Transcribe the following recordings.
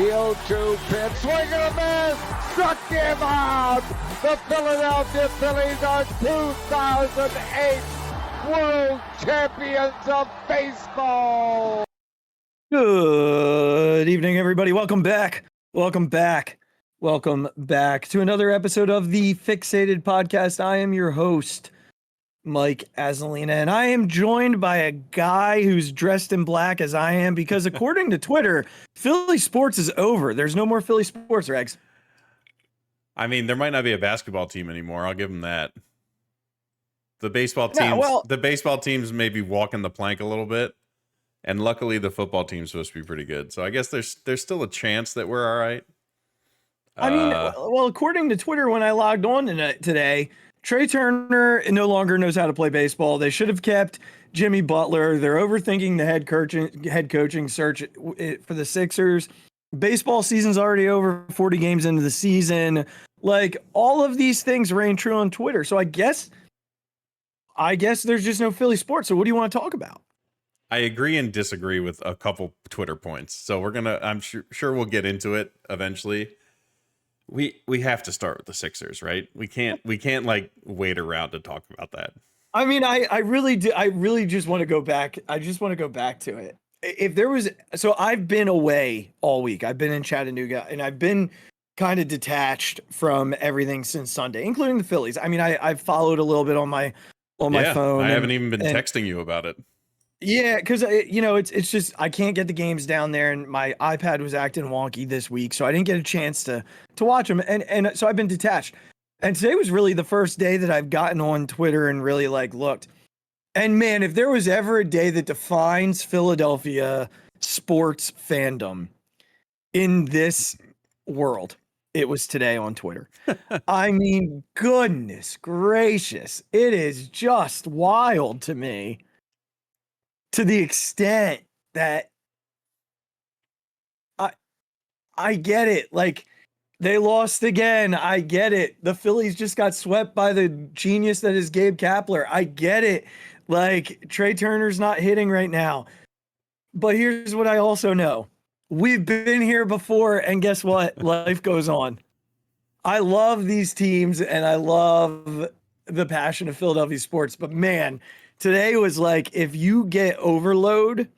Heel to pitch, swing and a miss, struck him out. The Philadelphia Phillies are 2008 World Champions of Baseball. Good evening, everybody. Welcome back to another episode of the Phixated Podcast. I am your host, Mike Azalina, and I am joined by a guy who's dressed in black as I am because according to Twitter, Philly sports is over. There's no more Philly sports, Regz. I mean, there might not be a basketball team anymore. I'll give them that. The baseball teams maybe walking the plank a little bit. And luckily, the football team's supposed to be pretty good. So I guess there's still a chance that we're all right. I mean, well, according to Twitter, when I logged on today, Trey Turner no longer knows how to play baseball. They should have kept Jimmy Butler. They're overthinking the head coaching search for the Sixers. Baseball season's already over, 40 games into the season. Like, all of these things reign true on Twitter. So I guess there's just no Philly sports. So what do you want to talk about? I agree and disagree with a couple Twitter points. So I'm sure we'll get into it eventually. We have to start with the Sixers, right? We can't like wait around to talk about that. I mean, I really do. I really just want to go back. I just want to go back to it. If there was, so I've been away all week. I've been in Chattanooga and I've been kind of detached from everything since Sunday, including the Phillies. I mean, I've followed a little bit on my phone. I haven't even been texting you about it. Yeah, because it's just I can't get the games down there, and my iPad was acting wonky this week, so I didn't get a chance to watch them, and so I've been detached. And today was really the first day that I've gotten on Twitter and really looked. And man, if there was ever a day that defines Philadelphia sports fandom in this world, it was today on Twitter. I mean, goodness gracious, it is just wild to me. To the extent that I get it. Like, they lost again. I get it. The Phillies just got swept by the genius that is Gabe Kapler. I get it. Like, Trey Turner's not hitting right now. But here's what I also know. We've been here before, and guess what? Life goes on. I love these teams, and I love the passion of Philadelphia sports. But, man, today was like, if you get overload,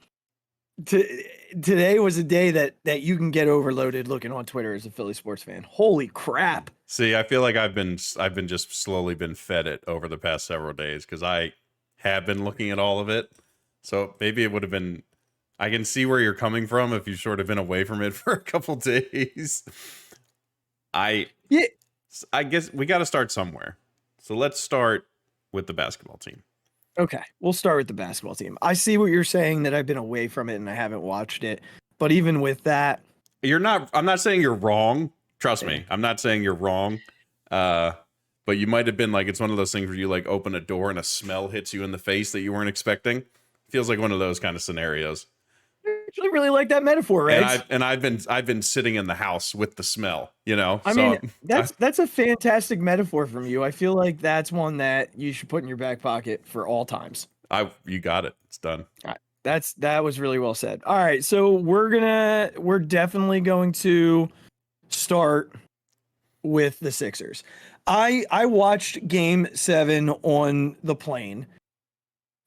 today was a day that you can get overloaded looking on Twitter as a Philly sports fan. Holy crap. See, I feel like I've been just slowly been fed it over the past several days because I have been looking at all of it. So maybe it would have been, I can see where you're coming from if you've sort of been away from it for a couple days. I guess we got to start somewhere. So let's start with the basketball team. Okay, we'll start with the basketball team. I see what you're saying, that I've been away from it and I haven't watched it. But even with that, I'm not saying you're wrong. Trust me. I'm not saying you're wrong. But you might have been like, it's one of those things where you like open a door and a smell hits you in the face that you weren't expecting. Feels like one of those kind of scenarios. I actually really like that metaphor, right? And I've been sitting in the house with the smell, I mean, that's a fantastic metaphor from you. I feel like that's one that you should put in your back pocket for all times. You got it. It's done. All right. That was really well said. All right, so we're definitely going to start with the Sixers. I watched Game 7 on the plane.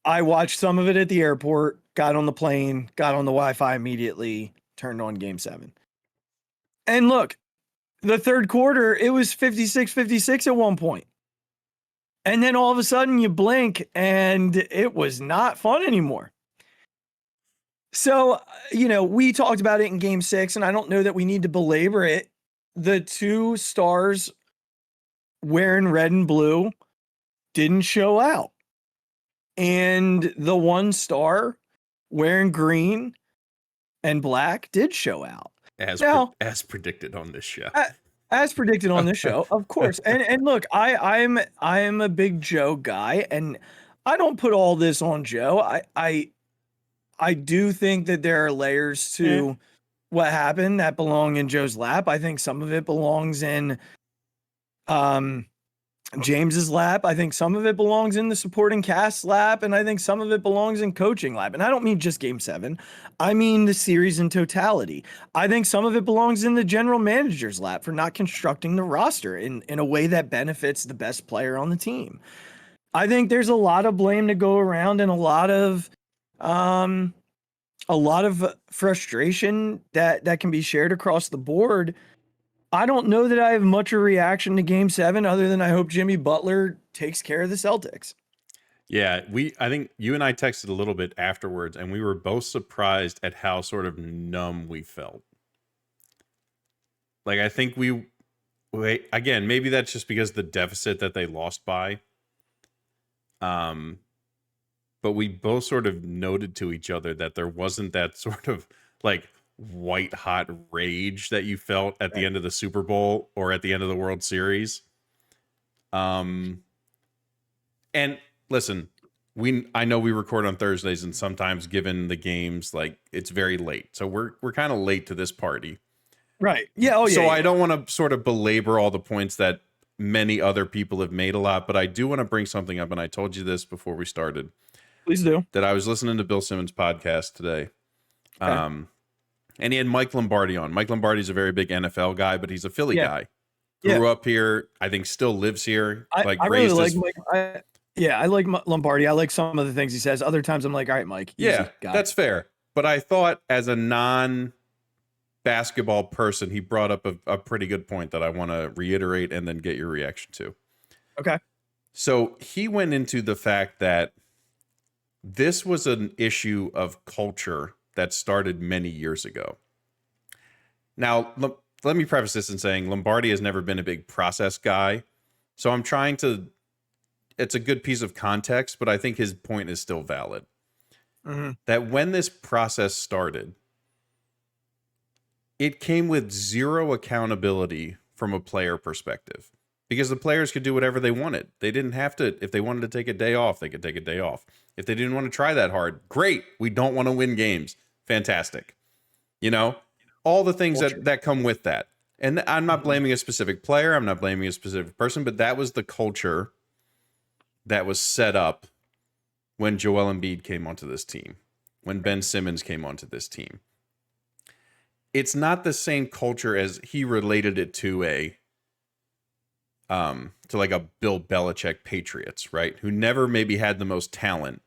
I watched some of it at the airport, got on the plane, got on the Wi-Fi immediately, turned on Game 7. And look, the third quarter, it was 56-56 at one point. And then all of a sudden you blink and it was not fun anymore. So, we talked about it in Game 6, and I don't know that we need to belabor it. The two stars wearing red and blue didn't show out. And the one star wearing green and black did show out. As predicted on this show. As predicted on this show, of course. And look, I am a big Joe guy, and I don't put all this on Joe. I do think that there are layers to what happened that belong in Joe's lap. I think some of it belongs in James's lap. I think some of it belongs in the supporting cast lap, and I think some of it belongs in coaching lap. And I don't mean just game 7. I mean the series in totality. I think some of it belongs in the general manager's lap for not constructing the roster in a way that benefits the best player on the team. I think there's a lot of blame to go around and a lot of frustration that can be shared across the board. I don't know that I have much of a reaction to game 7 other than I hope Jimmy Butler takes care of the Celtics. Yeah, I think you and I texted a little bit afterwards, and we were both surprised at how sort of numb we felt. Like, I think again, maybe that's just because the deficit that they lost by. But we both sort of noted to each other that there wasn't that sort of like white hot rage that you felt at the end of the Super Bowl or at the end of the World Series. And listen, I know we record on Thursdays, and sometimes given the games, like it's very late. So we're kind of late to this party. Right. Yeah. Oh, yeah. So I don't want to sort of belabor all the points that many other people have made a lot, but I do want to bring something up. And I told you this before we started. Please do. That I was listening to Bill Simmons' podcast today. Okay. And he had Mike Lombardi on. Mike Lombardi's a very big NFL guy, but he's a Philly guy. Grew up here. I think still lives here. I really like Mike. I like Lombardi. I like some of the things he says. Other times I'm like, all right, Mike. Yeah, that's fair. But I thought as a non-basketball person, he brought up a pretty good point that I want to reiterate and then get your reaction to. Okay. So he went into the fact that this was an issue of culture that started many years ago. Now, let me preface this in saying Lombardi has never been a big process guy. So I'm trying to, it's a good piece of context, but I think his point is still valid. Mm-hmm. That when this process started, it came with zero accountability from a player perspective because the players could do whatever they wanted. They didn't have to, if they wanted to take a day off, they could take a day off. If they didn't want to try that hard, great. We don't want to win games. Fantastic. You know, all the things that come with that. And I'm not blaming a specific player. I'm not blaming a specific person, but that was the culture that was set up when Joel Embiid came onto this team, when Ben Simmons came onto this team. It's not the same culture as he related it to like a Bill Belichick Patriots, right? Who never maybe had the most talent,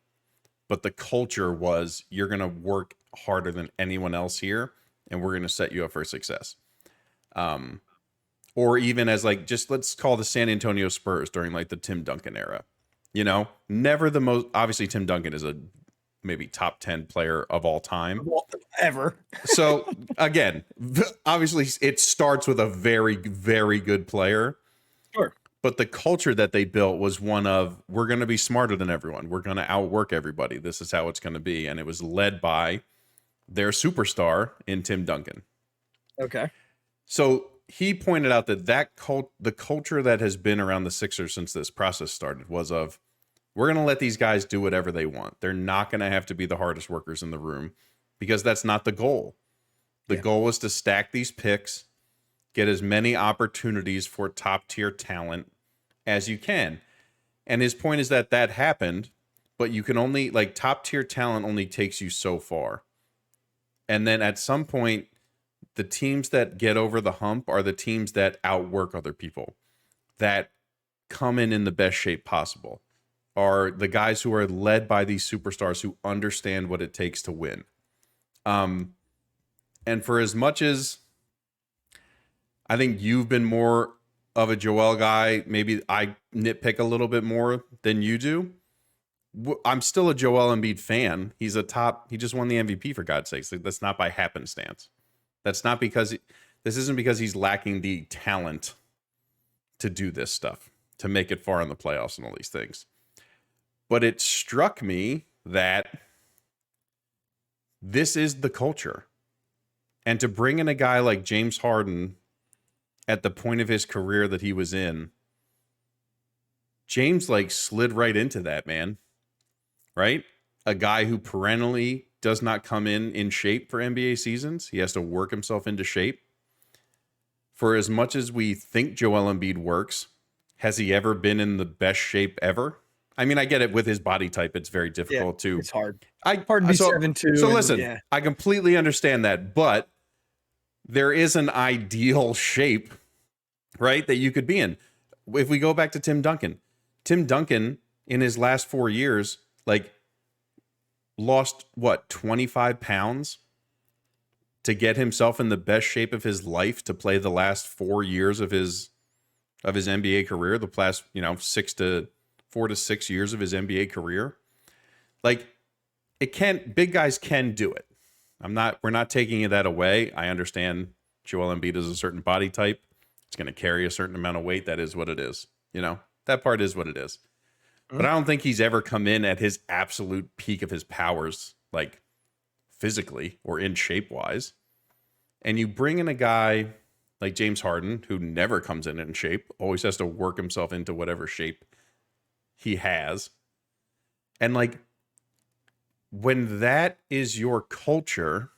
but the culture was you're going to work harder than anyone else here, and we're going to set you up for success. Or even as like, just let's call the San Antonio Spurs during like the Tim Duncan era, you know, never the most, obviously Tim Duncan is a maybe top 10 player of all time ever. So again, obviously it starts with a very, very good player. Sure. But the culture that they built was one of, we're going to be smarter than everyone. We're going to outwork everybody. This is how it's going to be. And it was led by their superstar in Tim Duncan. Okay. So he pointed out that the culture that has been around the Sixers since this process started was of, we're going to let these guys do whatever they want. They're not going to have to be the hardest workers in the room because that's not the goal. The goal is to stack these picks, get as many opportunities for top tier talent as you can. And his point is that happened, but you can only, like, top tier talent only takes you so far. And then at some point, the teams that get over the hump are the teams that outwork other people, that come in the best shape possible, are the guys who are led by these superstars who understand what it takes to win. And for as much as I think you've been more of a Joel guy, maybe I nitpick a little bit more than you do, I'm still a Joel Embiid fan. He just won the MVP, for God's sakes. Like, that's not by happenstance. That's not because this isn't because he's lacking the talent to do this stuff, to make it far in the playoffs and all these things. But it struck me that this is the culture. And to bring in a guy like James Harden at the point of his career that he was in, James like slid right into that, man. Right? A guy who perennially does not come in shape for NBA seasons. He has to work himself into shape. For as much as we think Joel Embiid works, has he ever been in the best shape ever? I mean, I get it with his body type. It's very difficult to. It's hard. Hard to be so, 7'2". So listen, I completely understand that, but there is an ideal shape, right, that you could be in. If we go back to Tim Duncan in his last 4 years, like, lost what, 25 pounds to get himself in the best shape of his life to play the last 4 years of his NBA career, the last, 4 to 6 years of his NBA career. Like, big guys can do it. We're not taking that away. I understand Joel Embiid is a certain body type. It's going to carry a certain amount of weight. That is what it is. That part is what it is. But I don't think he's ever come in at his absolute peak of his powers, like physically or in shape wise. And you bring in a guy like James Harden, who never comes in shape, always has to work himself into whatever shape he has. And like, when that is your culture,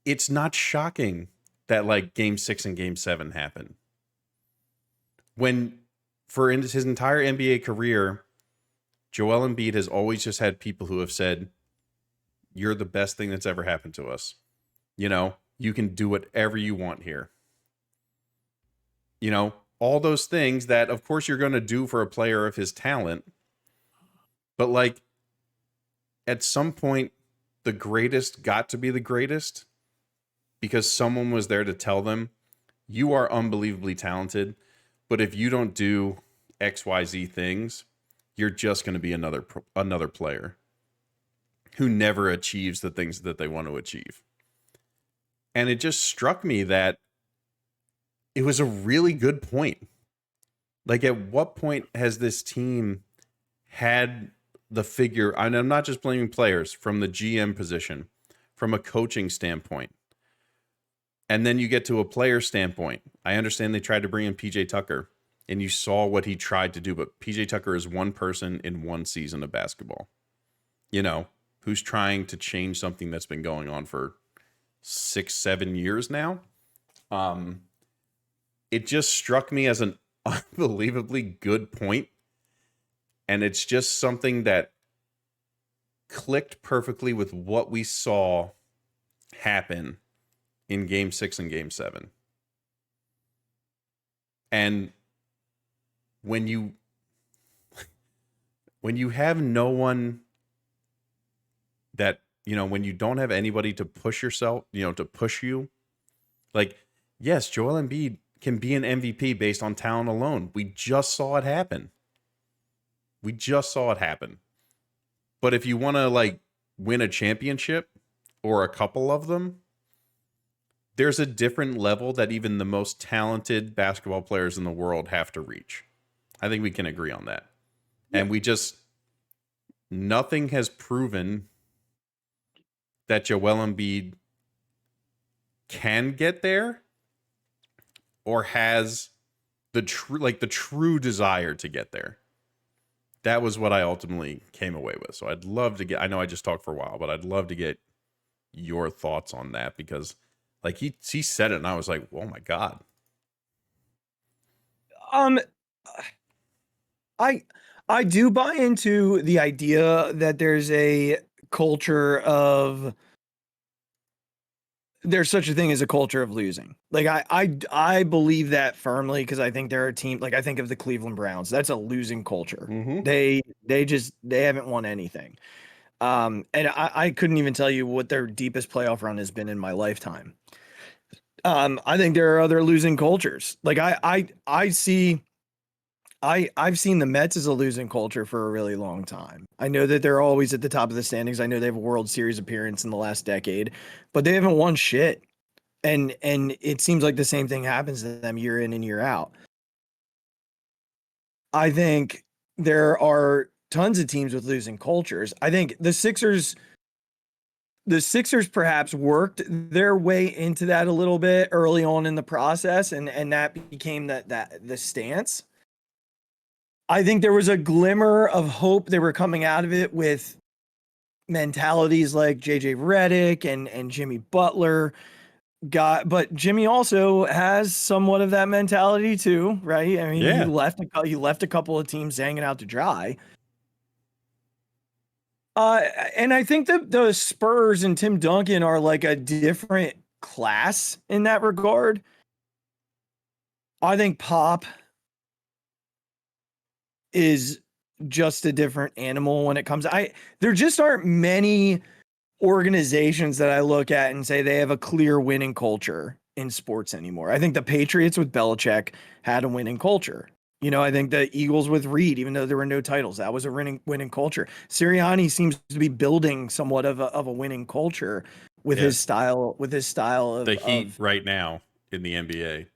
it's not shocking that like Game 6 and Game 7 happen. When, for his entire NBA career, Joel Embiid has always just had people who have said, you're the best thing that's ever happened to us. You can do whatever you want here. All those things that, of course, you're going to do for a player of his talent. But like, at some point, the greatest got to be the greatest because someone was there to tell them, you are unbelievably talented, but if you don't do XYZ things, you're just going to be another player who never achieves the things that they want to achieve. And it just struck me that it was a really good point. Like, at what point has this team had the figure, and I'm not just blaming players, from the GM position, from a coaching standpoint, and then you get to a player standpoint. I understand they tried to bring in PJ Tucker, and you saw what he tried to do, but PJ Tucker is one person in one season of basketball, who's trying to change something that's been going on for 6-7 years now. It just struck me as an unbelievably good point. And it's just something that clicked perfectly with what we saw happen in Game 6 and Game 7. And when you have no one that, when you don't have anybody to push yourself, to push you, like, yes, Joel Embiid can be an MVP based on talent alone. We just saw it happen. But if you want to like win a championship or a couple of them, there's a different level that even the most talented basketball players in the world have to reach. I think we can agree on that. Yeah. And nothing has proven that Joel Embiid can get there or has the true desire to get there. That was what I ultimately came away with. So I'd love to I know I just talked for a while, but I'd love to get your thoughts on that because like he said it and I was like, oh my God. I do buy into the idea that there's a culture of, there's such a thing as a culture of losing. Like I believe that firmly because I think they're a team, like I think of the Cleveland Browns. That's a losing culture. Mm-hmm. They haven't won anything. And I couldn't even tell you what their deepest playoff run has been in my lifetime. I think there are other losing cultures. Like I've seen the Mets as a losing culture for a really long time. I know that they're always at the top of the standings. I know they have a World Series appearance in the last decade, but they haven't won shit. And it seems like the same thing happens to them year in and year out. I think there are tons of teams with losing cultures. I think the Sixers perhaps worked their way into that a little bit early on in the process, and that became the stance. I think there was a glimmer of hope they were coming out of it with mentalities like JJ Redick and Jimmy Butler but Jimmy also has somewhat of that mentality too, right? I mean, Yeah. he left a couple of teams hanging out to dry. And I think that the Spurs and Tim Duncan are like a different class in that regard. I think Pop is just a different animal when it comes. There just aren't many organizations that I look at and say they have a clear winning culture in sports anymore. I think the Patriots with Belichick had a winning culture. You know, I think the Eagles with Reed, even though there were no titles, that was a winning culture. Sirianni seems to be building somewhat of a winning culture with his style of the Heat right now in the NBA.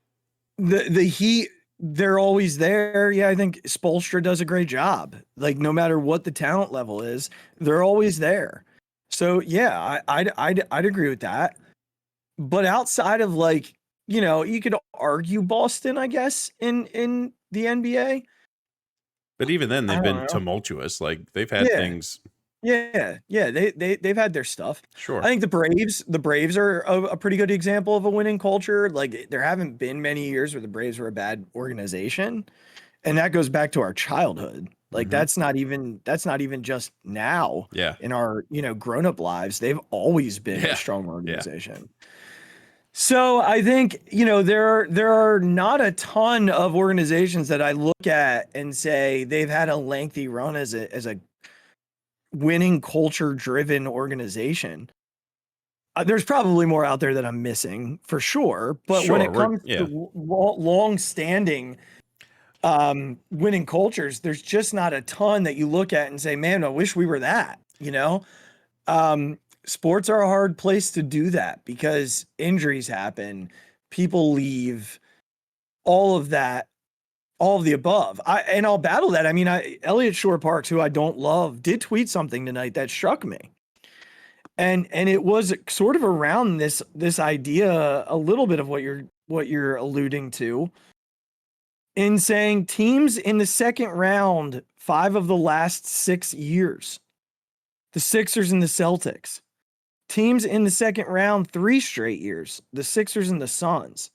The Heat, they're always there. Yeah, I think Spoelstra does a great job. Like no matter what the talent level is, they're always there. So yeah, I'd agree with that. But outside of like, you know, you could argue Boston, I guess, in the NBA. But even then, they've been tumultuous. Like they've had things. Yeah, they've had their stuff. Sure. I think the Braves are a pretty good example of a winning culture. Like there haven't been many years where the Braves were a bad organization, and that goes back to our childhood. Like that's not even just now. Yeah. In our, you know, grown-up lives, they've always been a strong organization. So I think, you know, there are not a ton of organizations that I look at and say they've had a lengthy run as a winning culture driven organization. There's probably more out there that I'm missing for sure, but when it comes to long standing winning cultures, there's just not a ton that you look at and say, man, I wish we were that, you know. Sports are a hard place to do that because injuries happen, people leave, all of that, all of the above. I'll battle that. I mean, Elliot Shore Parks, who I don't love, did tweet something tonight that struck me. And it was sort of around this idea, a little bit of what you're alluding to, in saying teams in the second round 5 of the last 6 years, the Sixers and the Celtics. Teams in the second round 3 straight years, the Sixers and the Suns.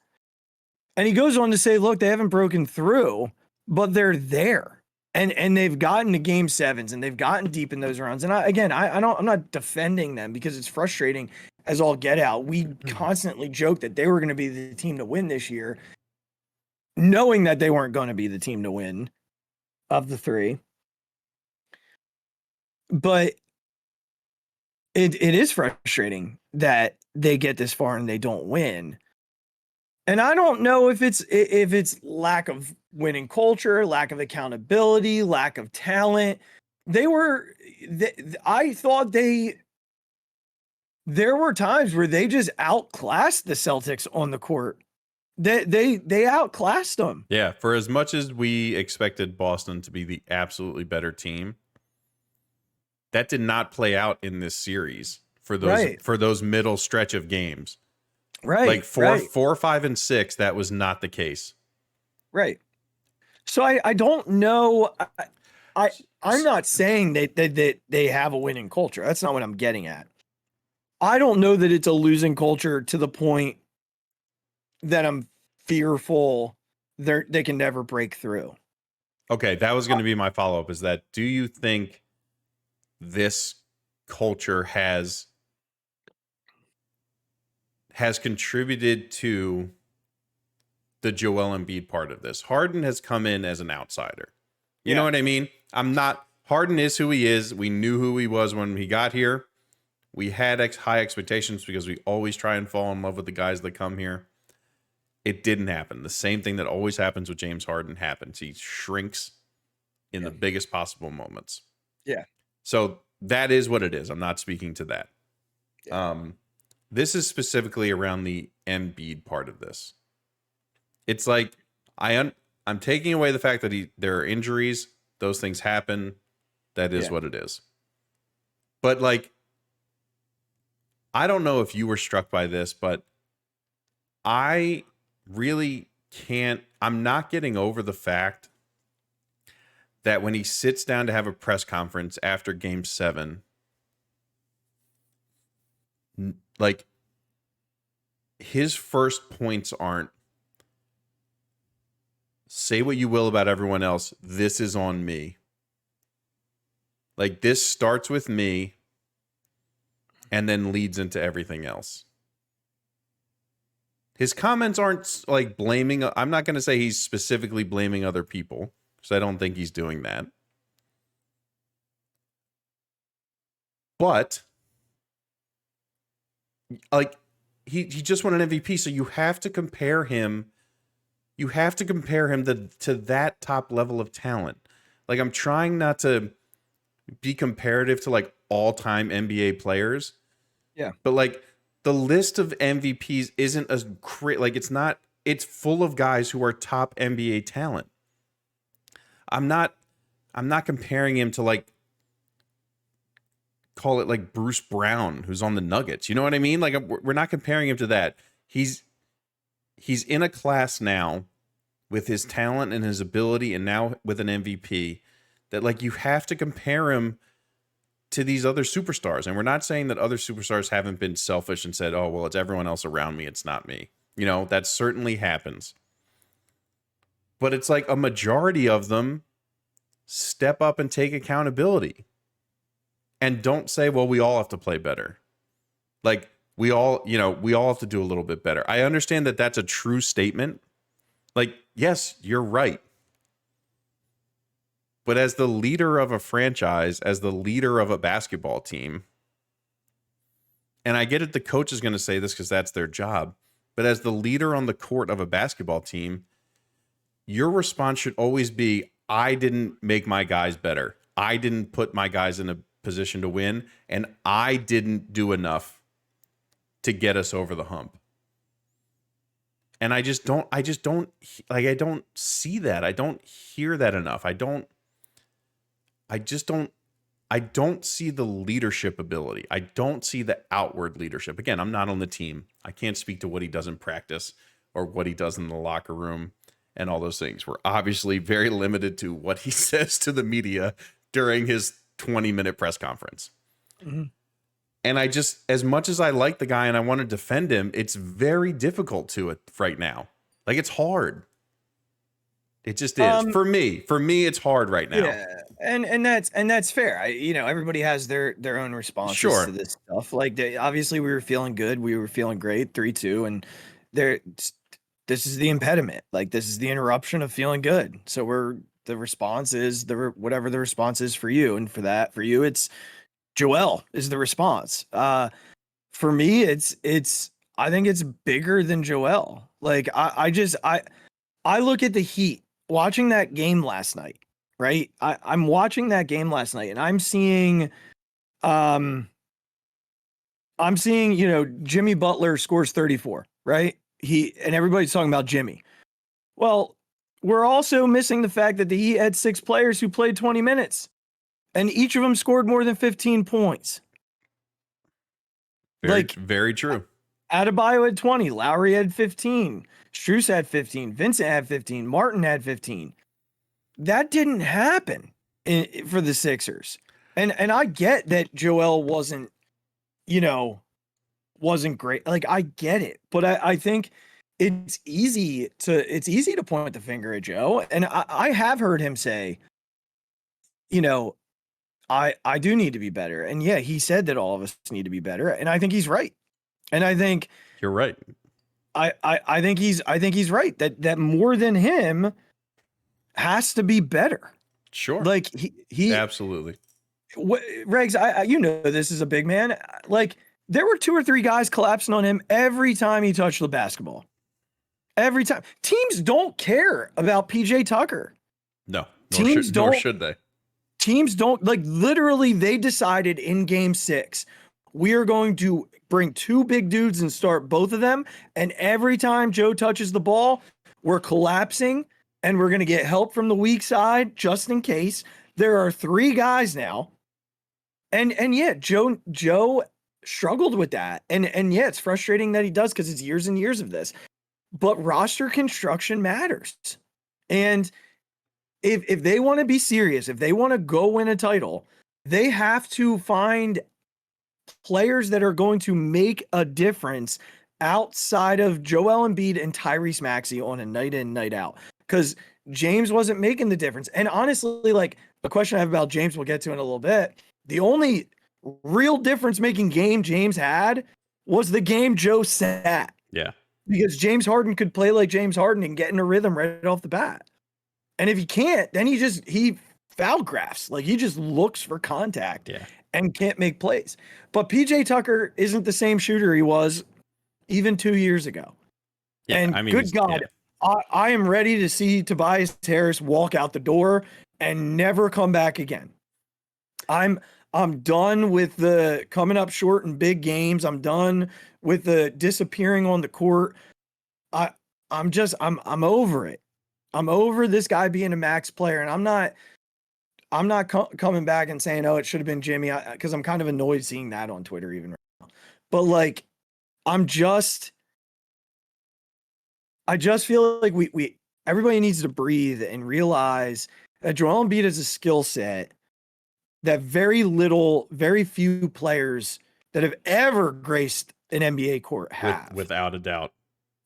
And he goes on to say, look, they haven't broken through, but they're there. And they've gotten to game 7s and they've gotten deep in those rounds. And I'm not defending them because it's frustrating as all get out. We constantly joke that they were going to be the team to win this year, knowing that they weren't going to be the team to win of the 3. But it is frustrating that they get this far and they don't win. And I don't know if it's lack of winning culture, lack of accountability, lack of talent. I thought there were times where they just outclassed the Celtics on the court. They outclassed them. Yeah, for as much as we expected Boston to be the absolutely better team, that did not play out in this series for those middle stretch of games. Right. Like 4, 5, and 6, that was not the case. Right. So I don't know. I'm not saying that they have a winning culture. That's not what I'm getting at. I don't know that it's a losing culture to the point that I'm fearful they can never break through. Okay, that was going to be my follow-up, is that do you think this culture has contributed to the Joel Embiid part of this? Harden has come in as an outsider. You know what I mean? Harden is who he is. We knew who he was when he got here. We had high expectations because we always try and fall in love with the guys that come here. It didn't happen. The same thing that always happens with James Harden happens. He shrinks in the biggest possible moments. Yeah. So that is what it is. I'm not speaking to that. Yeah. This is specifically around the Embiid part of this. It's like I'm taking away the fact that there are injuries. Those things happen. That is what it is. But like, I don't know if you were struck by this, but I really can't. I'm not getting over the fact that when he sits down to have a press conference after Game 7, like his first points aren't, say what you will about everyone else, this is on me. Like, this starts with me and then leads into everything else. His comments aren't like blaming. I'm not going to say he's specifically blaming other people, because I don't think he's doing that. But like, he just won an MVP, so you have to compare him. You have to compare him to that top level of talent. Like, I'm trying not to be comparative to like all-time NBA players. Yeah. But like, the list of MVPs isn't as great. Like, it's full of guys who are top NBA talent. I'm not comparing him to, like, call it like Bruce Brown, who's on the Nuggets. You know what I mean? Like, we're not comparing him to that. He's in a class now with his talent and his ability, and now with an MVP, that like, you have to compare him to these other superstars. And we're not saying that other superstars haven't been selfish and said, oh, well, it's everyone else around me, it's not me. You know, that certainly happens. But it's like a majority of them step up and take accountability. And don't say, well, we all have to play better. Like, we all have to do a little bit better. I understand that that's a true statement. Like, yes, you're right. But as the leader of a franchise, as the leader of a basketball team, and I get it, the coach is going to say this because that's their job, but as the leader on the court of a basketball team, your response should always be, I didn't make my guys better. I didn't put my guys in a position to win, and I didn't do enough to get us over the hump. And I don't see that. I don't hear that enough. I don't see the leadership ability. I don't see the outward leadership. Again, I'm not on the team. I can't speak to what he does in practice or what he does in the locker room and all those things. We're obviously very limited to what he says to the media during his 20-minute press conference. Mm-hmm. And I just, as much as I like the guy and I want to defend him, it's very difficult to it right now. Like, it's hard. It just is. For me, it's hard right now. Yeah. And that's fair. Everybody has their own responses to this stuff. Like, obviously we were feeling good. We were feeling great, 3-2, and this is the impediment. Like, this is the interruption of feeling good. So the response is whatever the response is for you. And for you, it's Joel is the response. For me, I think it's bigger than Joel. Like, I look at the Heat watching that game last night, right? I'm watching that game last night, and I'm seeing, Jimmy Butler scores 34, right? And everybody's talking about Jimmy. Well, we're also missing the fact that the Heat had 6 players who played 20 minutes, and each of them scored more than 15 points. Very true. Adebayo had 20, Lowry had 15, Strus had 15, Vincent had 15, Martin had 15. That didn't happen for the Sixers. And I get that Joel wasn't great. Like, I get it, but I think it's easy to point the finger at Joe. And I have heard him say, I do need to be better. And yeah, he said that all of us need to be better. And I think he's right. And I think you're right. I think he's right that more than him has to be better. Sure. Like, he absolutely. Regz, this is a big man. Like, there were 2 or 3 guys collapsing on him every time he touched the basketball. Every time. Teams don't care about PJ Tucker. No, nor should they. Teams don't, like, literally they decided in game 6, we are going to bring 2 big dudes and start both of them. And every time Joe touches the ball, we're collapsing and we're going to get help from the weak side just in case. There are 3 guys now. And yeah, Joe struggled with that. And yeah, it's frustrating that he does, because it's years and years of this. But roster construction matters. And if they want to be serious, if they want to go win a title, they have to find players that are going to make a difference outside of Joel Embiid and Tyrese Maxey on a night in, night out. Because James wasn't making the difference. And honestly, like the question I have about James, we'll get to in a little bit. The only real difference making game James had was the game Joe sat. Yeah. Because James Harden could play like James Harden and get in a rhythm right off the bat. And if he can't, then he foul graphs. Like he just looks for contact and can't make plays. But PJ Tucker isn't the same shooter he was even 2 years ago. Yeah, And I mean, good God, I am ready to see Tobias Harris walk out the door and never come back again. I'm done with the coming up short in big games. I'm done with the disappearing on the court. I'm over it. I'm over this guy being a max player, and I'm not coming back and saying, oh, it should have been Jimmy, because I'm kind of annoyed seeing that on Twitter even right now. But like, I just feel like we everybody needs to breathe and realize that Joel Embiid is a skill set that very few players that have ever graced an NBA court have. Without a doubt.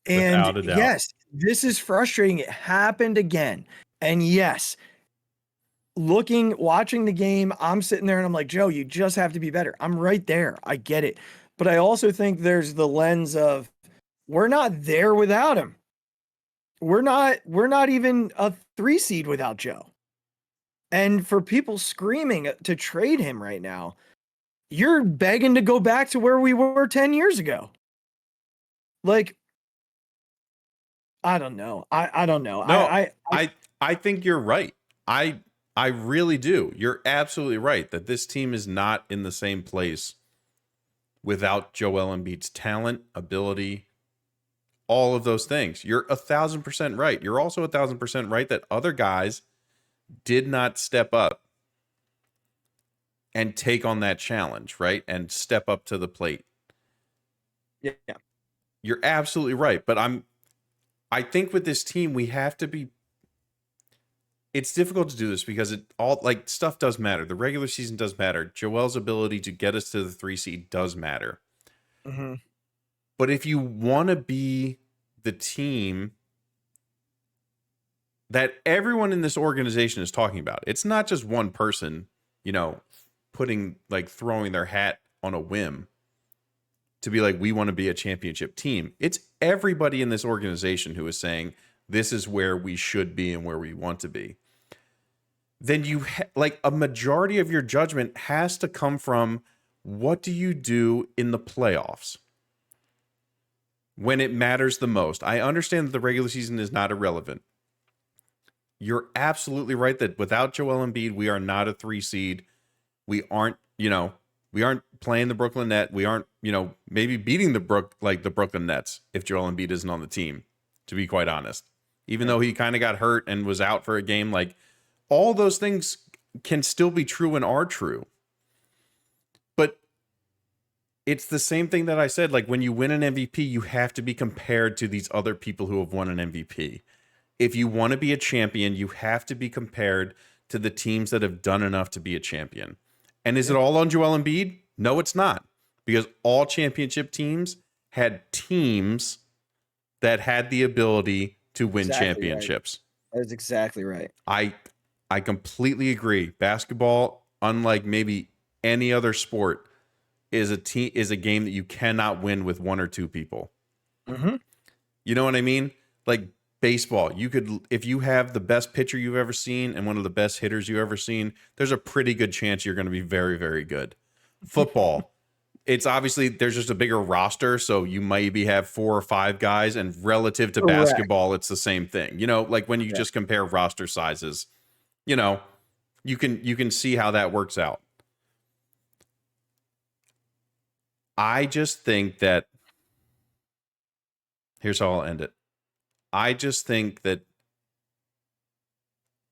And without a doubt. Yes, this is frustrating. It happened again. And yes, watching the game, I'm sitting there and I'm like, Joe, you just have to be better. I'm right there. I get it. But I also think there's the lens of we're not there without him. We're not even a 3 seed without Joe. And for people screaming to trade him right now, you're begging to go back to where we were 10 years ago. Like, I don't know. I don't know. No, I think you're right. I really do. You're absolutely right that this team is not in the same place without Joel Embiid's talent, ability, all of those things. You're 1,000% right. You're also 1,000% right that other guys did not step up and take on that challenge, right? And step up to the plate. Yeah. You're absolutely right. But I think with this team, we have to be. It's difficult to do this because it all like stuff does matter. The regular season does matter. Joel's ability to get us to the 3 seed does matter. Mm-hmm. But if you want to be the team that everyone in this organization is talking about, it's not just one person, throwing their hat on a whim to be like, we want to be a championship team. It's everybody in this organization who is saying, this is where we should be and where we want to be. Then you a majority of your judgment has to come from what do you do in the playoffs when it matters the most. I understand that the regular season is not irrelevant. You're absolutely right that without Joel Embiid, we are not a 3 seed. We aren't playing the Brooklyn Nets. We aren't, maybe beating the Brooklyn Nets if Joel Embiid isn't on the team, to be quite honest. Even though he kind of got hurt and was out for a game, all those things can still be true and are true. But it's the same thing that I said, when you win an MVP, you have to be compared to these other people who have won an MVP. If you want to be a champion, you have to be compared to the teams that have done enough to be a champion. And is it all on Joel Embiid? No, it's not. Because all championship teams had teams that had the ability to win championships. Right. That is exactly right. I completely agree. Basketball, unlike maybe any other sport, is a game that you cannot win with 1 or 2 people. Mm-hmm. You know what I mean? Like baseball, if you have the best pitcher you've ever seen and one of the best hitters you've ever seen, there's a pretty good chance you're going to be very, very good. Football, it's obviously there's just a bigger roster, so you maybe have 4 or 5 guys, and relative to basketball, it's the same thing. When you just compare roster sizes, you can see how that works out. I just think that here's how I'll end it. I just think that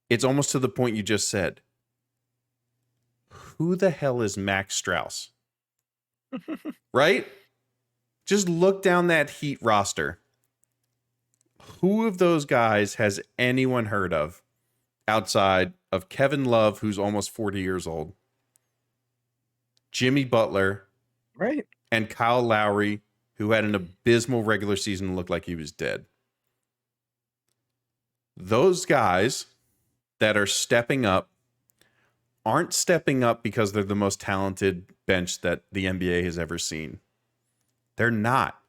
it's almost to the point you just said. Who the hell is Max Strauss? Right? Just look down that Heat roster. Who of those guys has anyone heard of outside of Kevin Love, who's almost 40 years old, Jimmy Butler, right, and Kyle Lowry, who had an abysmal regular season and looked like he was dead. Those guys that are stepping up aren't stepping up because they're the most talented bench that the NBA has ever seen. They're not.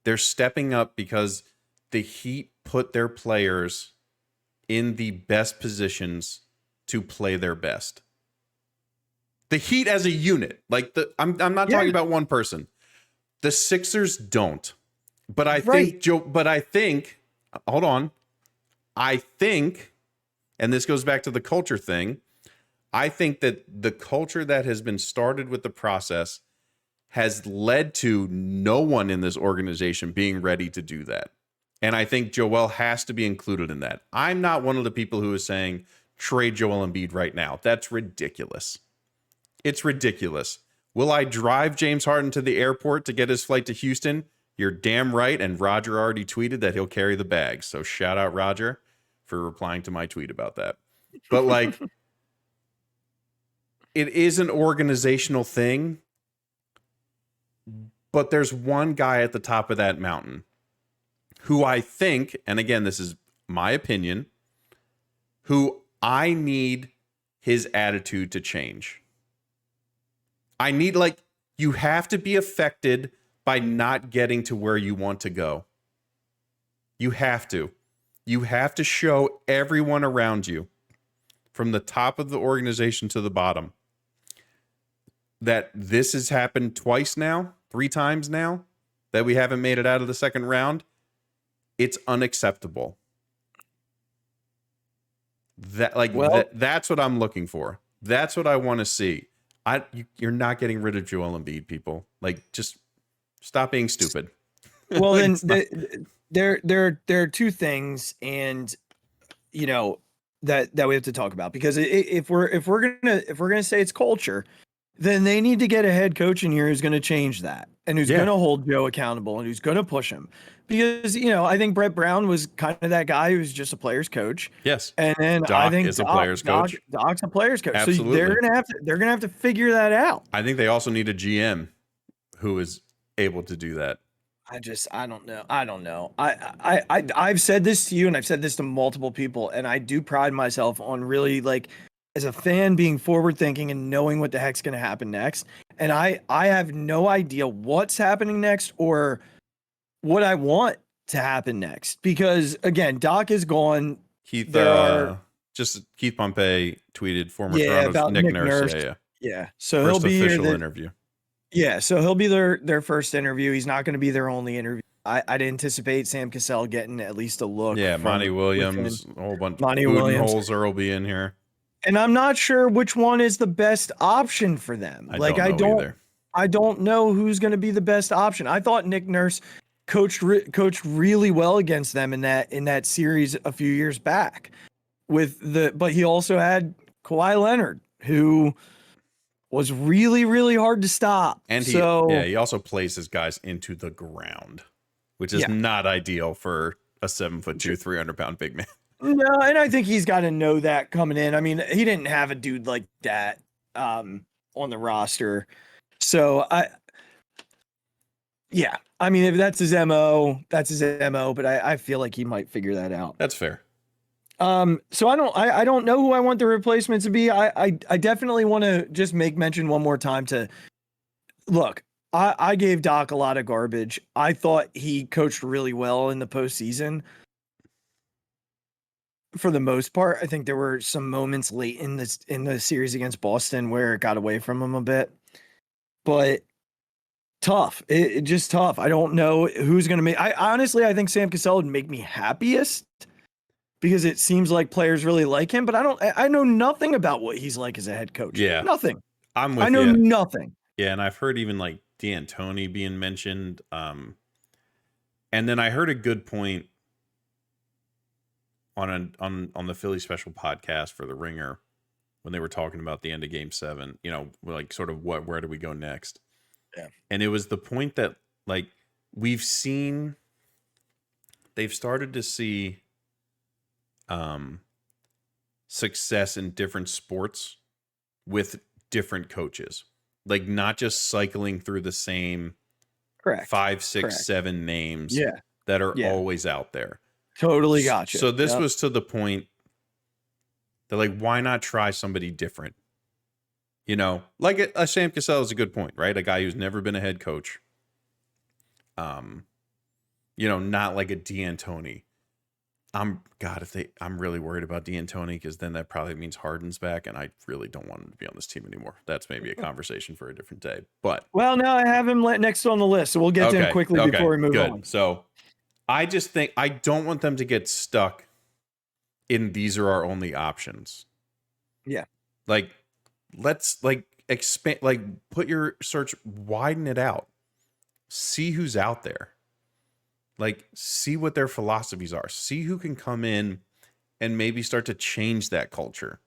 They're stepping up because the Heat put their players in the best positions to play their best. The Heat as a unit, like I'm not talking about one person. The Sixers don't. But I think hold on. I think, and this goes back to the culture thing, I think that the culture that has been started with the process has led to no one in this organization being ready to do that. And I think Joel has to be included in that. I'm not one of the people who is saying trade Joel Embiid right now. That's ridiculous. It's ridiculous. Will I drive James Harden to the airport to get his flight to Houston? You're damn right. And Roger already tweeted that he'll carry the bags. So shout out Roger for replying to my tweet about that. But like, it is an organizational thing. But there's one guy at the top of that mountain who I think, and again, this is my opinion, who I need his attitude to change. I need, like, you have to be affected by not getting to where you want to go. You have to. You have to show everyone around you, from the top of the organization to the bottom, that this has happened twice now, 3 times now, that we haven't made it out of the second round. It's unacceptable. That's what I'm looking for. That's what I want to see. You're not getting rid of Joel Embiid, people. Like, just stop being stupid. Well, then there are 2 things, and you know that we have to talk about, because if we're gonna say it's culture, then they need to get a head coach in here who's going to change that, and who's going to hold Joe accountable, and who's going to push him. Because, I think Brett Brown was kind of that guy who's just a player's coach. Yes. And then Doc I think is a player's coach. Doc's a player's coach. Absolutely. So they're gonna have to figure that out. I think they also need a GM who is able to do that. I don't know. I've said this to you, and I've said this to multiple people, and I do pride myself on really, like, as a fan, being forward thinking and knowing what the heck's going to happen next. And I have no idea what's happening next or what I want to happen next, because again, Doc is gone. Keith Pompey tweeted former Toronto's about Nick Nurse. Yeah. So first he'll be official interview. Yeah. So he'll be their first interview. He's not going to be their only interview. I'd anticipate Sam Cassell getting at least a look. Yeah. Monty Williams, a whole bunch. Monty Williams. Holzer will be in here. And I'm not sure which one is the best option for them. I don't know who's going to be the best option. I thought Nick Nurse coached really well against them in that series a few years back. But he also had Kawhi Leonard, who was really, really hard to stop. And he also plays his guys into the ground, which is not ideal for a 7'2", 300-pound big man. No, and I think he's got to know that coming in. I mean, he didn't have a dude like that on the roster. So I mean, if that's his MO, that's his MO, but I feel like he might figure that out. That's fair. So I don't know who I want the replacement to be. I definitely want to just make mention one more time to look. I gave Doc a lot of garbage. I thought he coached really well in the postseason. For the most part, I think there were some moments late in the series against Boston where it got away from him a bit, but tough. It just tough. I don't know who's going to make. I think Sam Cassell would make me happiest because it seems like players really like him, but I know nothing about what he's like as a head coach. Yeah, nothing. I know nothing. Yeah, and I've heard even like D'Antoni being mentioned. And then I heard a good point on the Philly special podcast for the Ringer when they were talking about the end of Game 7, like sort of where do we go next? Yeah. And it was the point that, like, they've started to see success in different sports with different coaches, like not just cycling through the same Correct. 5, 6, Correct. 7 names Yeah. that are Yeah. always out there. Totally gotcha. So this Yep. was to the point that, like, why not try somebody different? You know, like a Sam Cassell is a good point, right? A guy who's never been a head coach. You know, not like a D'Antoni. I'm really worried about D'Antoni because then that probably means Harden's back, and I really don't want him to be on this team anymore. That's maybe a conversation for a different day. But well, now I have him next on the list, so we'll get to him quickly before we move on. So I just think I don't want them to get stuck in these are our only options. Yeah. Like, let's like expand, like put your search, widen it out, see who's out there. Like, see what their philosophies are. See who can come in and maybe start to change that culture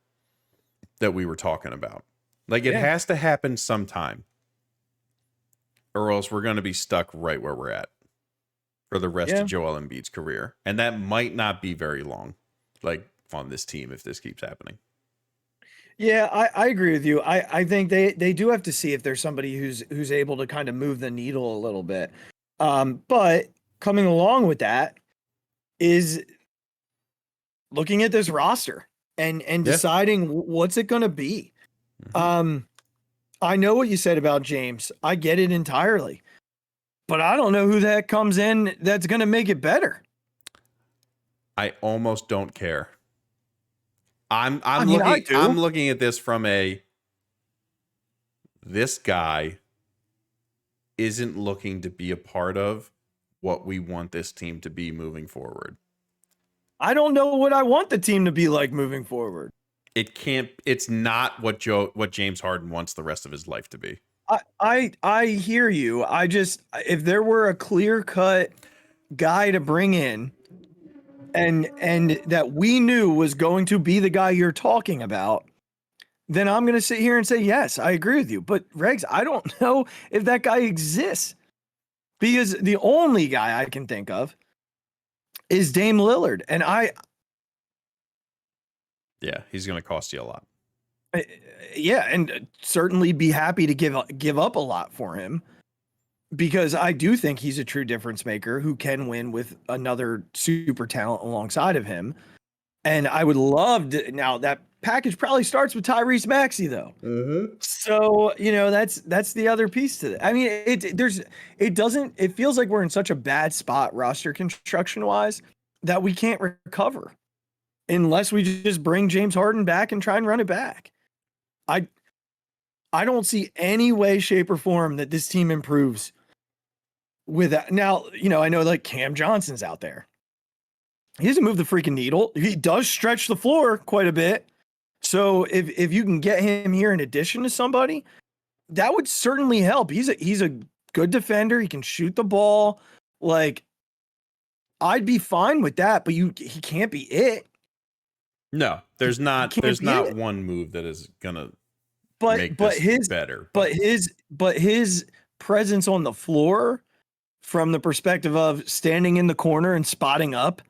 that we were talking about. Like, it has to happen sometime, or else we're going to be stuck right where we're at for the rest of Joel Embiid's career. And that might not be very long, like, on this team if this keeps happening. Yeah, I agree with you. I think they do have to see if there's somebody who's able to kind of move the needle a little bit. But coming along with that is looking at this roster and deciding what's it going to be. Mm-hmm. I know what you said about James. I get it entirely, but I don't know who the heck comes in that's going to make it better. I almost don't care. I'm looking at this from this guy isn't looking to be a part of what we want this team to be moving forward. I don't know what I want the team to be like moving forward. It's not what James Harden wants the rest of his life to be. I hear you. If there were a clear-cut guy to bring in and that we knew was going to be the guy you're talking about, then I'm going to sit here and say, yes, I agree with you. But Regz, I don't know if that guy exists, because the only guy I can think of is Dame Lillard. And he's going to cost you a lot. And certainly be happy to give up a lot for him, because I do think he's a true difference maker who can win with another super talent alongside of him. And I would love to. Now that package probably starts with Tyrese Maxey, though. Mm-hmm. So that's the other piece to it. I mean, it feels like we're in such a bad spot roster construction wise that we can't recover unless we just bring James Harden back and try and run it back. I don't see any way, shape, or form that this team improves with that. Now, I know like Cam Johnson's out there. He doesn't move the freaking needle. He does stretch the floor quite a bit. So if you can get him here in addition to somebody, that would certainly help. He's a good defender. He can shoot the ball. Like, I'd be fine with that, but he can't be it. No, there's not one move that is gonna make his better. But his presence on the floor, from the perspective of standing in the corner and spotting up,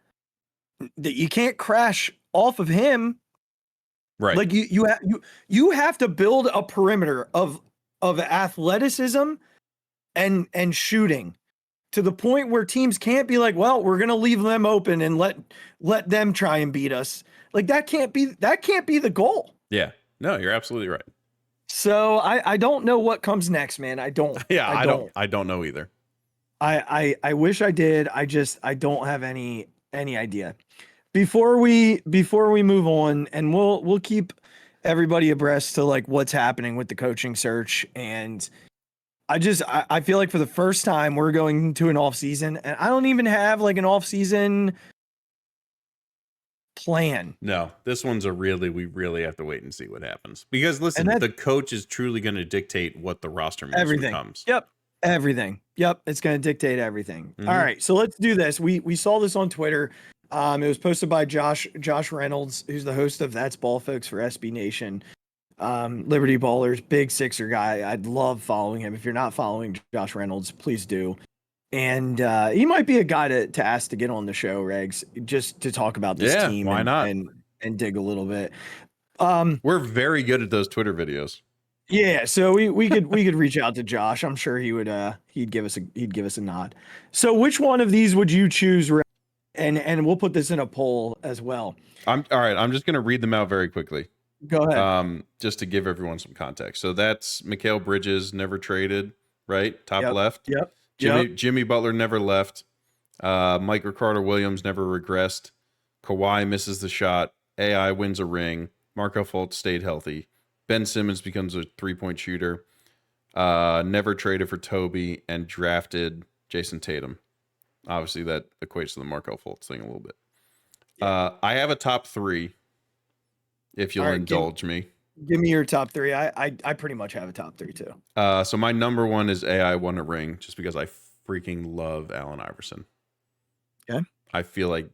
that you can't crash off of him. Right. Like you have to build a perimeter of athleticism and shooting to the point where teams can't be like, well, we're going to leave them open and let them try and beat us. Like, that can't be the goal. Yeah. No, you're absolutely right. So I don't know what comes next, man. I don't. Yeah, I don't know either. I wish I did. I don't have any idea. Before we move on, and we'll keep everybody abreast to like what's happening with the coaching search. And I feel like for the first time we're going to an off season, and I don't even have like an off season plan. No, this one's we really have to wait and see what happens, because listen, the coach is truly going to dictate what the roster moves becomes. Yep. Everything. Yep. It's going to dictate everything. Mm-hmm. All right. So let's do this. We saw this on Twitter. It was posted by Josh Reynolds, who's the host of That's Ball Folks for SB Nation. Liberty Ballers, big Sixer guy. I'd love following him. If you're not following Josh Reynolds, please do. And he might be a guy to ask to get on the show, Regz, just to talk about this team. Why not? And dig a little bit. We're very good at those Twitter videos. Yeah, so we could reach out to Josh. I'm sure he'd give us a nod. So which one of these would you choose? And we'll put this in a poll as well. All right. I'm just gonna read them out very quickly. Go ahead. Just to give everyone some context. So that's Mikal Bridges never traded, right? Top left. Yep. Jimmy Butler never left. Mike Carter-Williams never regressed. Kawhi misses the shot. AI wins a ring. Markelle Fultz stayed healthy. Ben Simmons becomes a 3-point shooter. Never traded for Toby and drafted Jason Tatum. Obviously, that equates to the Markelle Fultz thing a little bit. I have a top 3, if you'll indulge me. Give me your top 3. I pretty much have a top 3 too. So my number 1 is AI won a ring, just because I freaking love Allen Iverson. Okay. I feel like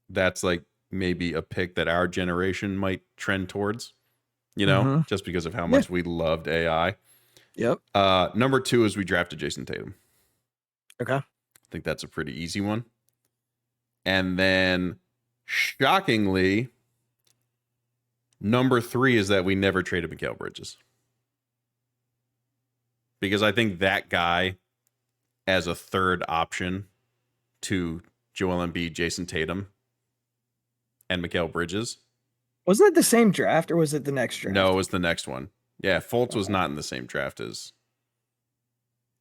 that's like maybe a pick that our generation might trend towards, just because of how much we loved AI. Yep. Number 2 is we drafted Jason Tatum. Okay. I think that's a pretty easy one. And then, shockingly, number 3 is that we never traded Mikal Bridges. Because I think that guy, as a third option to Joel Embiid, Jason Tatum, and Mikal Bridges. Wasn't it the same draft, or was it the next draft? No, it was the next one. Yeah, Fultz was not in the same draft as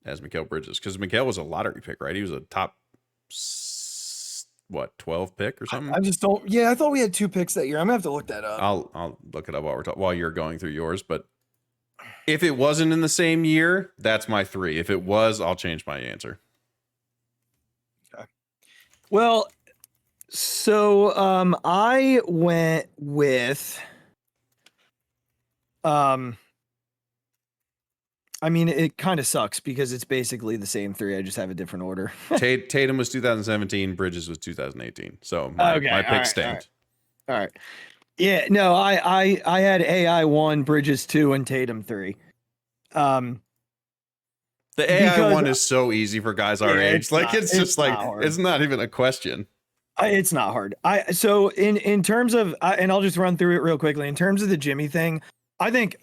Mikal Bridges, because Mikal was a lottery pick, right? He was a top 12 pick or something. I just don't. Yeah, I thought we had 2 picks that year. I'm gonna have to look that up. I'll look it up while you're going through yours. But if it wasn't in the same year, that's my 3. If it was, I'll change my answer. Okay. Well, so I went with I mean, it kind of sucks because it's basically the same 3. I just have a different order. Tatum was 2017. Bridges was 2018. So my pick stand. All right. Yeah. No, I had AI 1, Bridges 2, and Tatum 3. The AI 1 is so easy for guys our age. Like it's just like it's not even a question. It's not hard. So in terms of and I'll just run through it real quickly. In terms of the Jimmy thing, I think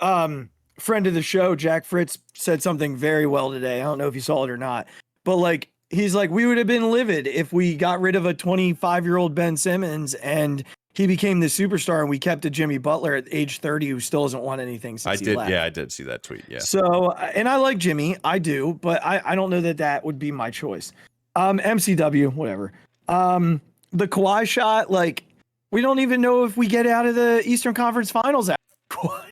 friend of the show, Jack Fritz, said something very well today. I don't know if you saw it or not, but like he's like, we would have been livid if we got rid of a 25-year-old Ben Simmons and he became the superstar and we kept a Jimmy Butler at age 30 who still hasn't won anything since he left. Yeah, I did see that tweet. Yeah. So and I like Jimmy, I do, but I don't know that would be my choice. MCW, whatever. The Kawhi shot, like we don't even know if we get out of the Eastern Conference Finals after Kawhi.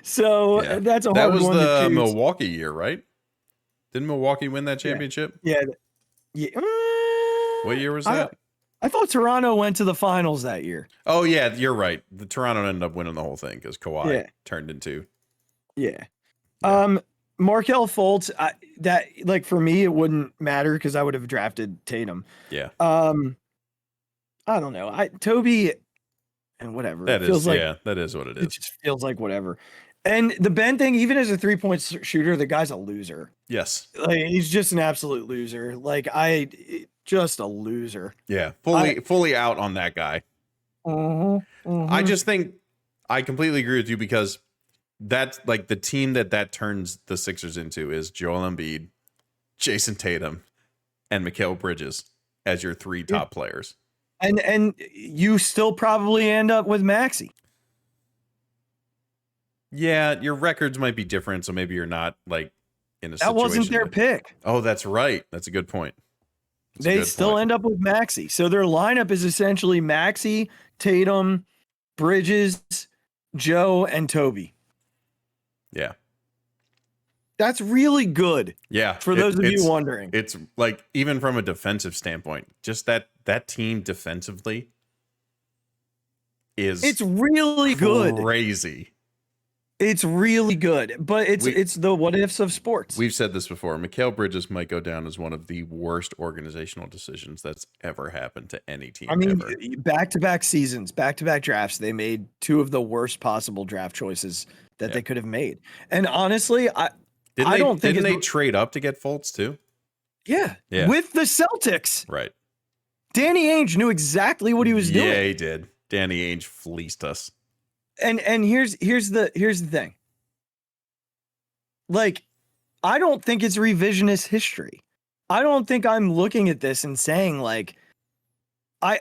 So that's a hard one. That was the Milwaukee year, right? Didn't Milwaukee win that championship? Yeah. What year was that? I thought Toronto went to the finals that year. Oh yeah, you're right. The Toronto ended up winning the whole thing because Kawhi turned into. Yeah. Markelle Fultz, that like for me it wouldn't matter because I would have drafted Tatum. Yeah. I don't know. Toby and whatever. That is what it is. It just feels like whatever. And the Ben thing, even as a 3-point shooter, the guy's a loser. Yes. Like he's just an absolute loser. Like just a loser. Yeah. Fully out on that guy. I just think I completely agree with you because that's like the team that turns the Sixers into is Joel Embiid, Jason Tatum, and Mikal Bridges as your 3 top players. And you still probably end up with Maxey. Yeah, your records might be different, so maybe you're not like in a situation. That wasn't their pick. Oh, that's right. That's a good point. They still end up with Maxey. So their lineup is essentially Maxey, Tatum, Bridges, Joe, and Toby. Yeah. That's really good. Yeah. For those of you wondering. It's like, even from a defensive standpoint, just that team defensively it's really good. Crazy. It's really good, but it's the what ifs of sports. We've said this before. Mikal Bridges might go down as one of the worst organizational decisions that's ever happened to any team. I mean, back-to-back seasons, back-to-back drafts, they made 2 of the worst possible draft choices that they could have made. And honestly, Didn't they trade up to get Fultz too? Yeah. With the Celtics. Right. Danny Ainge knew exactly what he was doing. Yeah, he did. Danny Ainge fleeced us. And here's the thing. like, I don't think it's revisionist history. I don't think I'm looking at this and saying like, I'm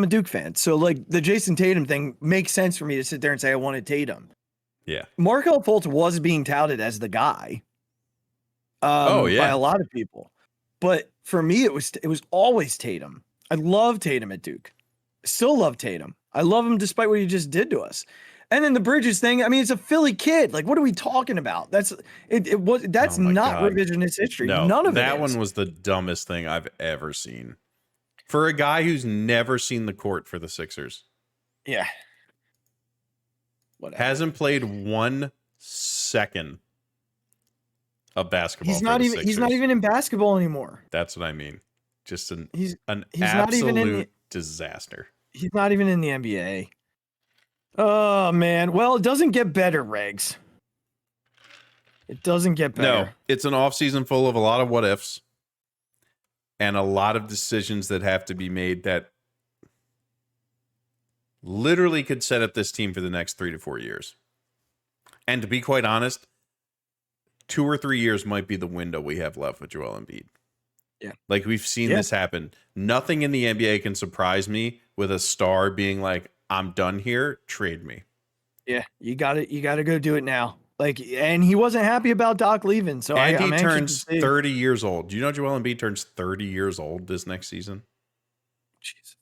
a Duke fan. So like the Jason Tatum thing makes sense for me to sit there and say I wanted Tatum. Yeah. Markelle Fultz was being touted as the guy. By a lot of people. But for me, it was always Tatum. I love Tatum at Duke. Still love Tatum. I love him despite what he just did to us. And then the Bridges thing, I mean, it's a Philly kid. Like, what are we talking about? That's not revisionist history. No, None of that it one was the dumbest thing I've ever seen. For a guy who's never seen the court for the Sixers. Yeah. Whatever. Hasn't played 1 second of basketball. He's not even in basketball anymore. That's what I mean. Just he's absolute not even in disaster. He's not even in the NBA. Oh man. Well, it doesn't get better, Regz. It doesn't get better. No, it's an offseason full of a lot of what ifs and a lot of decisions that have to be made that literally could set up this team for the next 3 to 4 years. And to be quite honest, 2 or 3 years might be the window we have left with Joel Embiid. Yeah. Like we've seen this happen. Nothing in the NBA can surprise me with a star being like, I'm done here, trade me. Yeah, you got to go do it now. Like, and he wasn't happy about Doc leaving. So and he turns 30 years old. Do you know Joel Embiid turns 30 years old this next season? Jesus.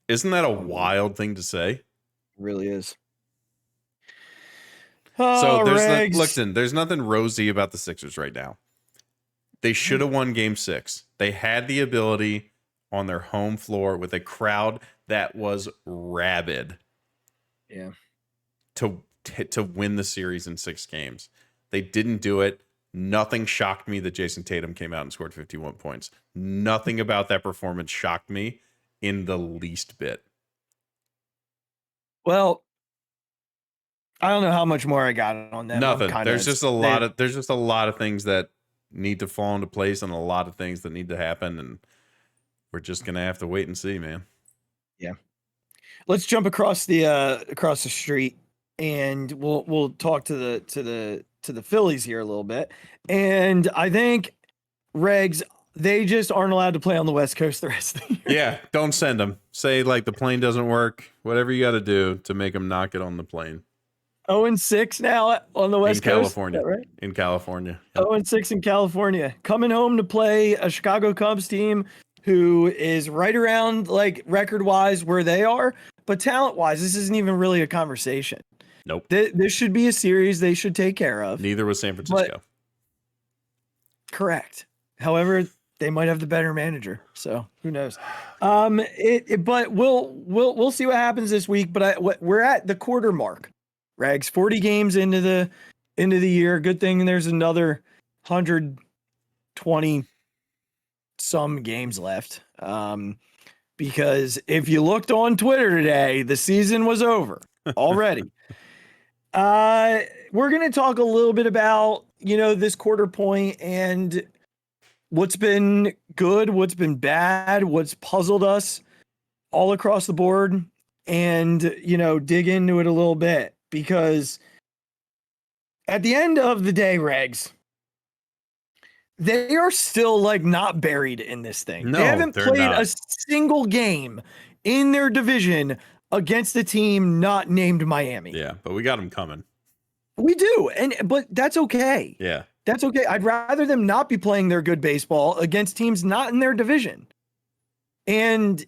Isn't that a wild thing to say? It really is. So there's nothing rosy about the Sixers right now. They should have won game 6. They had the ability on their home floor with a crowd that was rabid. Yeah. To win the series in 6 games. They didn't do it. Nothing shocked me that Jason Tatum came out and scored 51 points. Nothing about that performance shocked me in the least bit. Well, I don't know how much more I got on that. Nothing. There's just a lot of things that need to fall into place and a lot of things that need to happen, and we're just gonna have to wait and see, man. Yeah. Let's jump across the street and we'll talk to the Phillies here a little bit. And I think Regz, they just aren't allowed to play on the West Coast the rest of the year. Yeah, don't send them. Say like the plane doesn't work. Whatever you got to do to make them not get on the plane. 0-6 now on the West Coast. California, right? In California. 0-6 in California. Coming home to play a Chicago Cubs team who is right around like record-wise where they are, but talent-wise, this isn't even really a conversation. Nope. This should be a series they should take care of. Neither was San Francisco. Correct. However, they might have the better manager, so who knows? But we'll see what happens this week. But we're at the quarter mark. Regz, 40 games into the year. Good thing there's another 120 some games left. Because if you looked on Twitter today, the season was over already. We're going to talk a little bit about, this quarter point and what's been good, what's been bad, what's puzzled us all across the board, and, dig into it a little bit, because at the end of the day, Regz, they are still like not buried in this thing. No, they haven't played not. a single game in their division against a team not named Miami. Yeah, but we got them coming. We do. But that's okay. Yeah. That's okay. I'd rather them not be playing their good baseball against teams not in their division. And,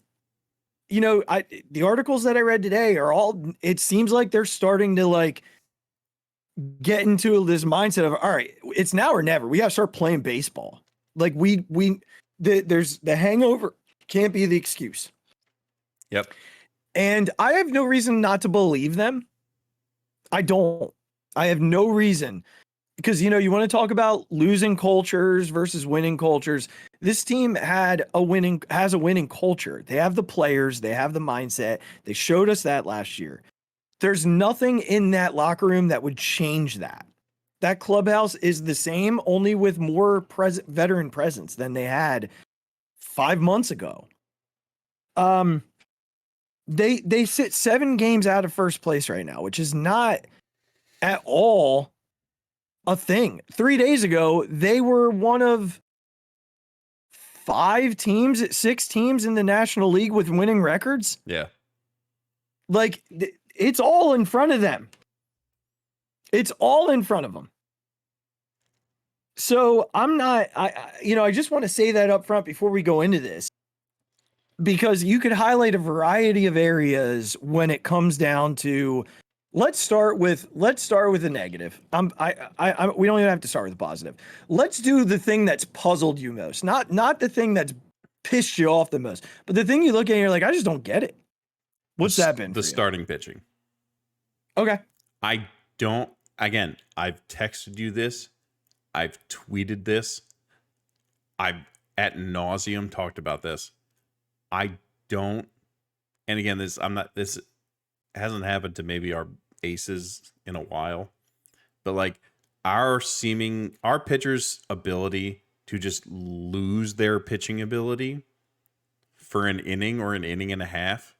the articles that I read today are all, it seems like they're starting to like get into this mindset of, all right, it's now or never. We got to start playing baseball. Like there's the hangover can't be the excuse. Yep. And I have no reason not to believe them. I don't. I have no reason. Because, you want to talk about losing cultures versus winning cultures. This team has a winning culture. They have the players. They have the mindset. They showed us that last year. There's nothing in that locker room that would change that. That clubhouse is the same, only with more veteran presence than they had 5 months ago. They sit 7 games out of first place right now, which is not at all a thing. 3 days ago, they were one of 6 teams in the National League with winning records. Yeah. Like, it's all in front of them. It's all in front of them. So I just want to say that up front before we go into this, because you could highlight a variety of areas when it comes down to, let's start with the negative. We don't even have to start with the positive. Let's do the thing that's puzzled you most, not the thing that's pissed you off the most, but the thing you look at and you're like, I just don't get it. What's that been? The starting pitching. Okay. I've texted you this. I've tweeted this. I've ad nauseum talked about this. And again, this hasn't happened to maybe our aces in a while, but like our pitchers' ability to just lose their pitching ability for an inning or an inning and a half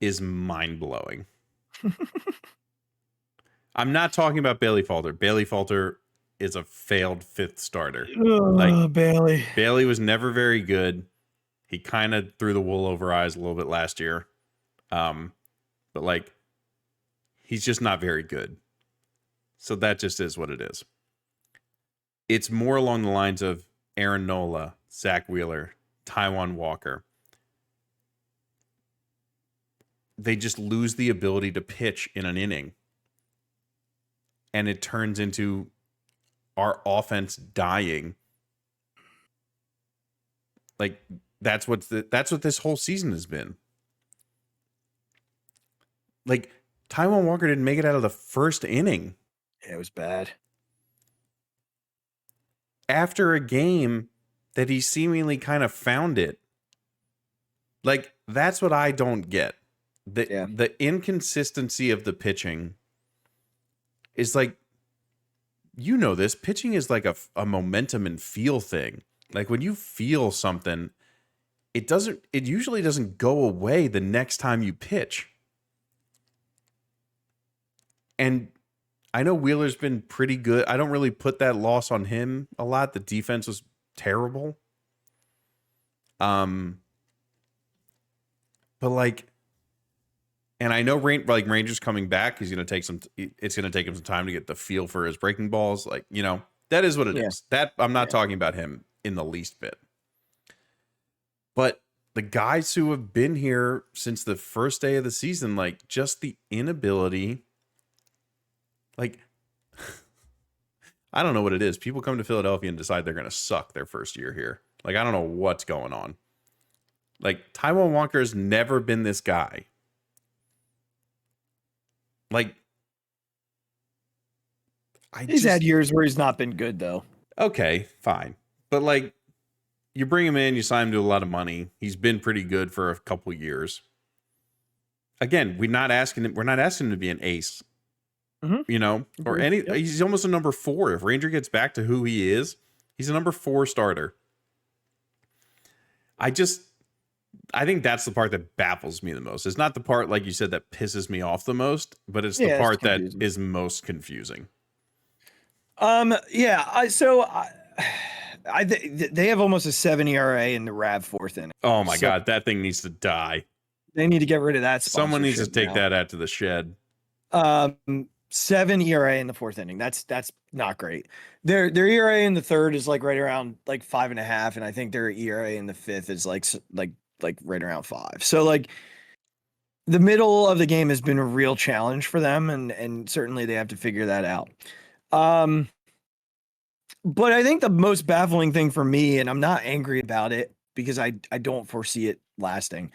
is mind-blowing. I'm not talking about Bailey Falter. Bailey Falter is a failed 5th starter. Bailey was never very good. He kind of threw the wool over eyes a little bit last year. But like, he's just not very good. So that just is what it is. It's more along the lines of Aaron Nola, Zach Wheeler, Taijuan Walker. They just lose the ability to pitch in an inning. And it turns into our offense dying. Like, that's what this whole season has been. Like, Taijuan Walker didn't make it out of the first inning. Yeah, it was bad. After a game that he seemingly kind of found it. Like, that's what I don't get. The inconsistency of the pitching is like, you know this, pitching is like a momentum and feel thing. Like, when you feel something, it usually doesn't go away the next time you pitch. And I know Wheeler's been pretty good. I don't really put that loss on him a lot. The defense was terrible. But like, and I know Ranger's coming back. It's going to take him some time to get the feel for his breaking balls. Like, you know, that is what it is. That I'm not talking about him in the least bit. But the guys who have been here since the first day of the season, like, just the inability, like, I don't know what it is. People come to Philadelphia and decide they're going to suck their first year here. Like, I don't know what's going on. Like, Taijuan Walker has never been this guy. Like, He's had years where he's not been good, though. Okay, fine. But like, you bring him in, you sign him to a lot of money. He's been pretty good for a couple years. Again, we're not asking him to be an ace. You know, or he's almost a number 4. If Ranger gets back to who he is, he's a number 4 starter. I think that's the part that baffles me the most. It's not the part, like you said, that pisses me off the most, but it's the part that is most confusing. They have almost a 7 ERA in the RAV 4th inning. Oh my God, that thing needs to die. They need to get rid of that. Someone needs to take that out to the shed. 7 ERA in the 4th inning. That's not great. Their ERA in the 3rd is like right around like 5.5, and I think their ERA in the 5th is like right around 5. So like, the middle of the game has been a real challenge for them, and certainly they have to figure that out. But I think the most baffling thing for me, and I'm not angry about it because I don't foresee it lasting,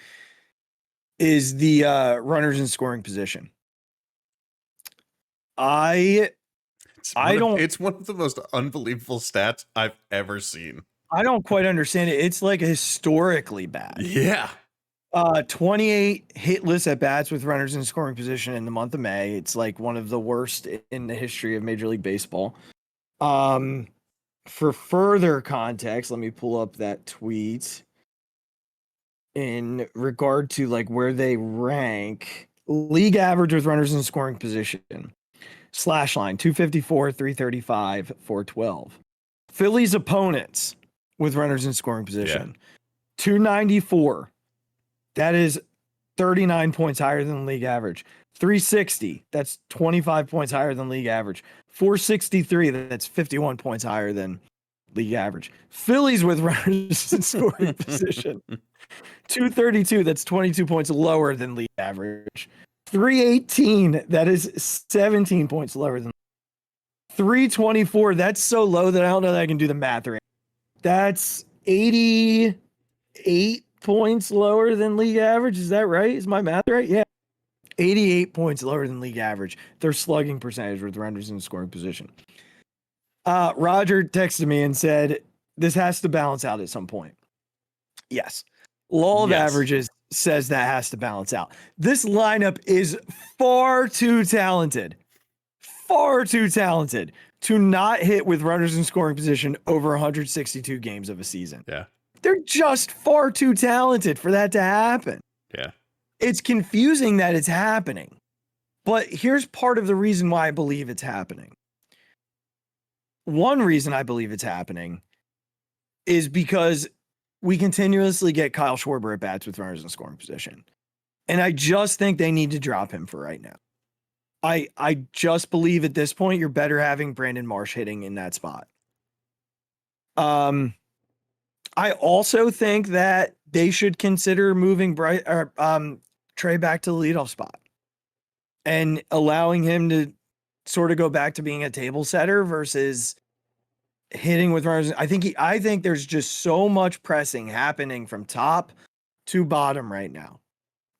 is the runners in scoring position. It's one of the most unbelievable stats I've ever seen. I don't quite understand it. It's like historically bad. Yeah. 28 hitless at bats with runners in scoring position in the month of May. It's like one of the worst in the history of Major League Baseball. For further context, let me pull up that tweet in regard to like where they rank league average with runners in scoring position. Slash line 254, 335, 412. Phillies opponents with runners in scoring position 294. That is 39 points higher than league average. 360. That's 25 points higher than league average. 463. That's 51 points higher than league average. Phillies with runners in scoring position 232. That's 22 points lower than league average. 318. That is 17 points lower than 324. That's so low that I don't know that I can do the math right. That's 88 points lower than league average. Is that right? Is my math right? Yeah. 88 points lower than league average. Their slugging percentage with runners in scoring position. Roger texted me and said, this has to balance out at some point. Yes. Law of averages says that has to balance out. This lineup is far too talented to not hit with runners in scoring position over 162 games of a season. Yeah. They're just far too talented for that to happen. Yeah. It's confusing that it's happening. But here's part of the reason why I believe it's happening. One reason I believe it's happening is because we continuously get Kyle Schwarber at bats with runners in scoring position. And I just think they need to drop him for right now. I just believe at this point you're better having Brandon Marsh hitting in that spot. I also think that they should consider moving Trey back to the leadoff spot and allowing him to sort of go back to being a table setter versus hitting with runners. I think there's just so much pressing happening from top to bottom right now.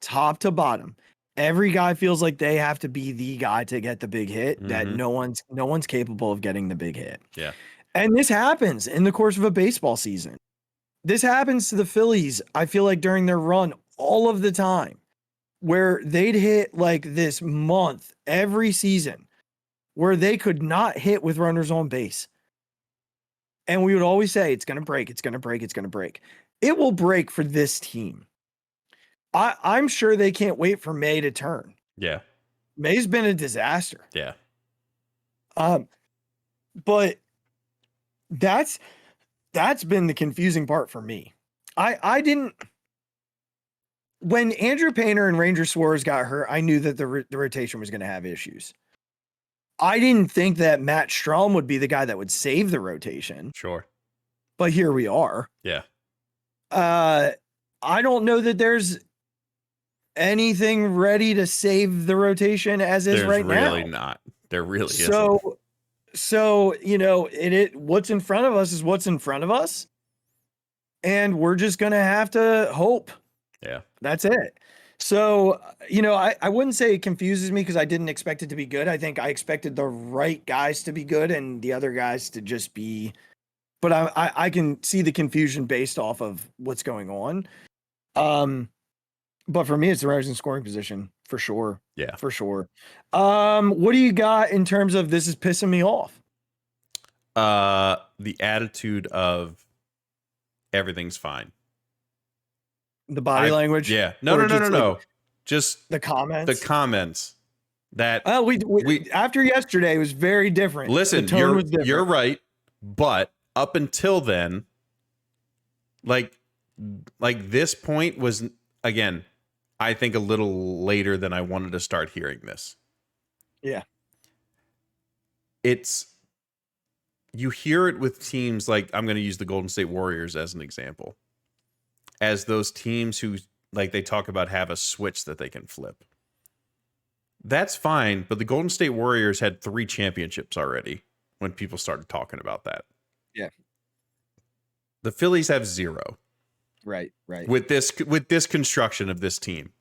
Top to bottom. Every guy feels like they have to be the guy to get the big hit, that no one's capable of getting the big hit. Yeah. And this happens in the course of a baseball season. This happens to the Phillies, I feel like, during their run all of the time, where they'd hit like this month every season where they could not hit with runners on base. And we would always say, it's going to break, it's going to break, it's going to break. It will break for this team. I'm sure they can't wait for May to turn. Yeah. May's been a disaster. Yeah. But that's been the confusing part for me. I didn't, when Andrew Painter and Ranger Suarez got hurt, I knew that the rotation was going to have issues. I didn't think that Matt Strahm would be the guy that would save the rotation. Sure. But here we are. Yeah. I don't know that there's anything ready to save the rotation as is right now. There's really not. There really isn't. So, you know, what's in front of us is what's in front of us. And we're just going to have to hope. Yeah. That's it. So, you know, I wouldn't say it confuses me because I didn't expect it to be good. I think I expected the right guys to be good and the other guys to just be, but I can see the confusion based off of what's going on. But for me, it's the runners in scoring position for sure. Yeah, for sure. What do you got in terms of this is pissing me off? The attitude of everything's fine. The body language. Yeah. No. Just the comments. The comments that we after yesterday was very different. Listen, the tone was different. You're right, but up until then, like this point was, again, I think a little later than I wanted to start hearing this. Yeah. You hear it with teams like, I'm going to use the Golden State Warriors as an example, as those teams who, like, they talk about have a switch that they can flip. That's fine, but the Golden State Warriors had 3 championships already when people started talking about that. Yeah. The Phillies have 0. Right. With this construction of this team.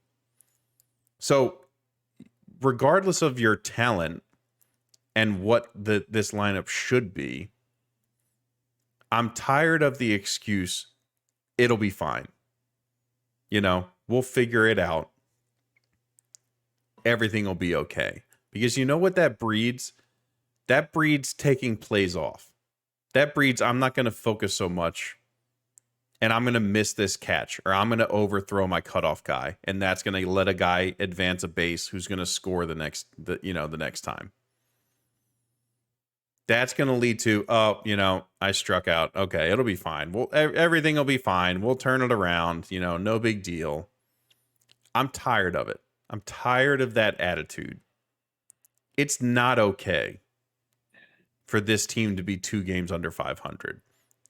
So regardless of your talent and what this lineup should be, I'm tired of the excuse, it'll be fine. You know, we'll figure it out. Everything will be okay. Because you know what that breeds? That breeds taking plays off. That breeds, I'm not going to focus so much and I'm going to miss this catch, or I'm going to overthrow my cutoff guy, and that's going to let a guy advance a base who's going to score the next time. that's going to lead to, I struck out. Okay, it'll be fine. Well, everything will be fine. We'll turn it around. No big deal. I'm tired of it. I'm tired of that attitude. It's not okay for this team to be 2 games under 500.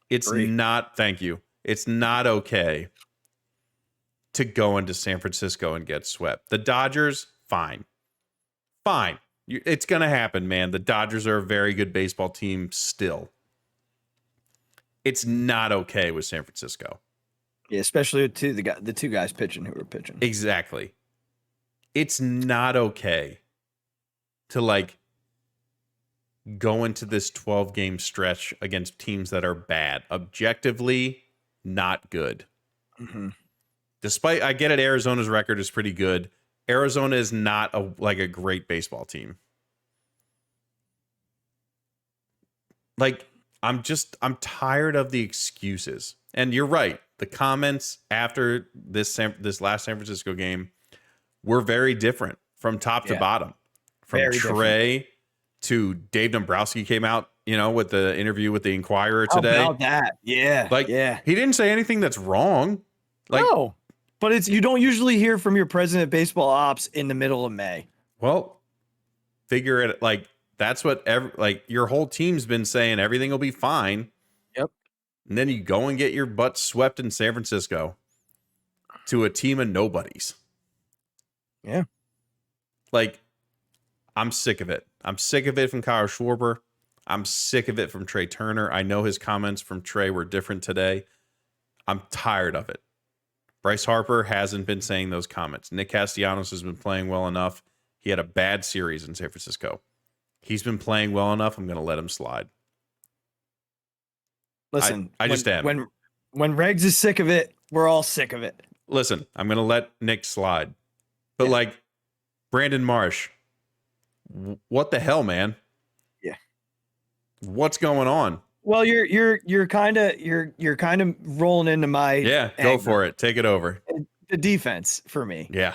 It's not, thank you. It's not okay to go into San Francisco and get swept. The Dodgers, fine. Fine. It's going to happen, man. The Dodgers are a very good baseball team still. It's not okay with San Francisco. Yeah, especially with the two guys pitching who were pitching. Exactly. It's not okay to go into this 12-game stretch against teams that are bad. Objectively, not good. Mm-hmm. Despite, I get it, Arizona's record is pretty good. Arizona is not a great baseball team. I'm tired of the excuses. And you're right. The comments after this last San Francisco game were very different from top to bottom. From Very Trey to Dave Dombrowski came out, with the interview with the Inquirer today. How about that? Yeah. He didn't say anything that's wrong. No. But you don't usually hear from your president of baseball ops in the middle of May. Well, figure it that's what your whole team's been saying. Everything will be fine. Yep. And then you go and get your butt swept in San Francisco to a team of nobodies. Yeah. I'm sick of it. I'm sick of it from Kyle Schwarber. I'm sick of it from Trey Turner. I know his comments from Trey were different today. I'm tired of it. Bryce Harper hasn't been saying those comments. Nick Castellanos has been playing well enough. He had a bad series in San Francisco. He's been playing well enough. I'm going to let him slide. Listen, I just am. When Regz is sick of it, we're all sick of it. Listen, I'm going to let Nick slide. But Brandon Marsh, what the hell, man? Yeah. What's going on? Well, you're kind of rolling into my go anger. for it. Take it over. The defense for me. Yeah.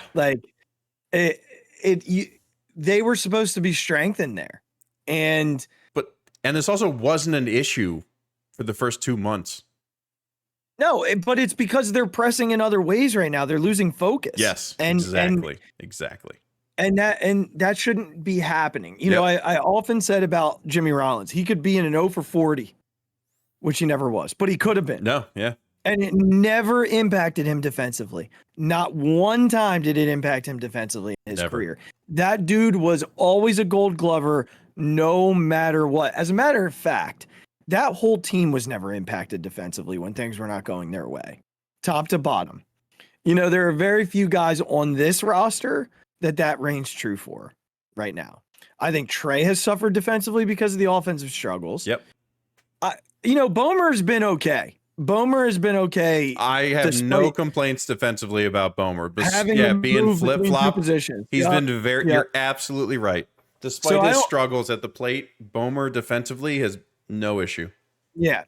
They were supposed to be strengthened there. And this also wasn't an issue for the first 2 months. No, but it's because they're pressing in other ways right now. They're losing focus. Yes, exactly. And that shouldn't be happening. I often said about Jimmy Rollins, he could be in an 0 for 40, which he never was, but he could have been. No, yeah. And it never impacted him defensively. Not one time did it impact him defensively in his career. That dude was always a Gold Glover, no matter what. As a matter of fact, that whole team was never impacted defensively when things were not going their way, top to bottom. There are very few guys on this roster that reigns true for right now. I think Trey has suffered defensively because of the offensive struggles. Yep. Bomer's been okay. I have no complaints defensively about Bomer. Being flip-flop positions. He's been you're absolutely right. Despite his struggles at the plate, Bomer defensively has no issue. Yeah.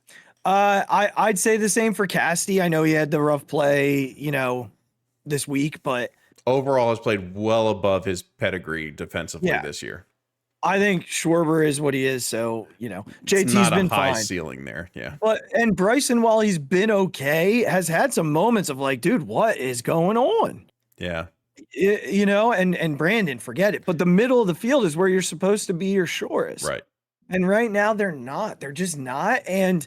I'd say the same for Casty. I know he had the rough play, this week, but overall has played well above his pedigree defensively this year. I think Schwarber is what he is, so JT's not been a high fine. ceiling there, yeah. And Bryson, while he's been okay, has had some moments of dude, what is going on? Yeah, and Brandon, forget it. But the middle of the field is where you're supposed to be your surest, right? And right now they're not. They're just not. And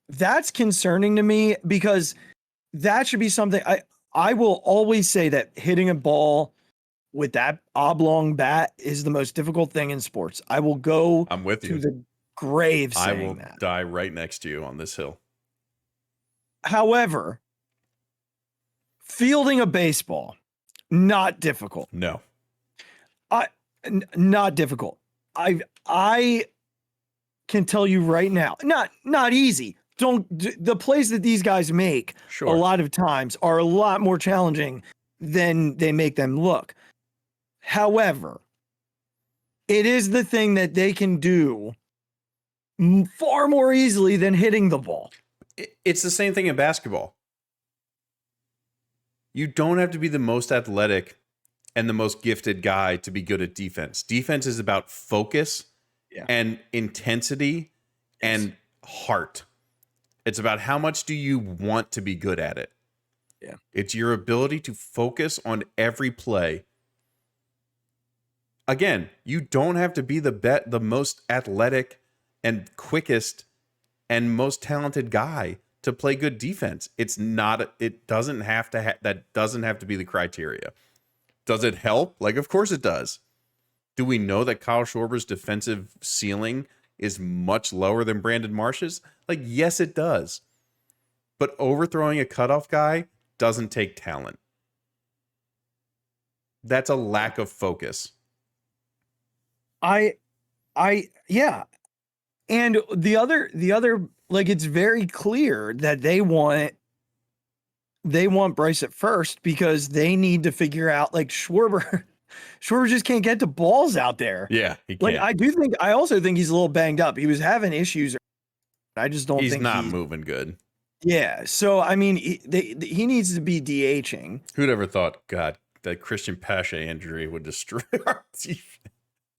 that's concerning to me because that should be something I will always say that hitting a ball with that oblong bat is the most difficult thing in sports. I will go I'm with you. to the grave saying I will that. Die right next to you on this hill. However, fielding a baseball, not difficult. No. Not difficult. I can tell you right now, not easy. The plays that these guys make a lot of times are a lot more challenging than they make them look. However, it is the thing that they can do far more easily than hitting the ball. It's the same thing in basketball. You don't have to be the most athletic and the most gifted guy to be good at defense. Defense is about focus Yeah. and intensity and heart. It's about how much do you want to be good at it. Yeah. It's your ability to focus on every play. Again, you don't have to be the most athletic and quickest and most talented guy to play good defense. It doesn't have to that doesn't have to be the criteria. Does it help? Like, of course it does. Do we know that Kyle Schwarber's defensive ceiling is much lower than Brandon Marsh's? Like, yes, it does. But overthrowing a cutoff guy doesn't take talent. That's a lack of focus. Yeah. And the other, like, it's very clear that they want Bryce at first because they need to figure out, like, Schwarber just can't get the balls out there. Yeah, he Like, can't. I also think he's a little banged up. He was having issues. I just don't think he's not moving good. Yeah. So, I mean, he needs to be DHing. Who'd ever thought, God, that Christian Pache injury would destroy our defense?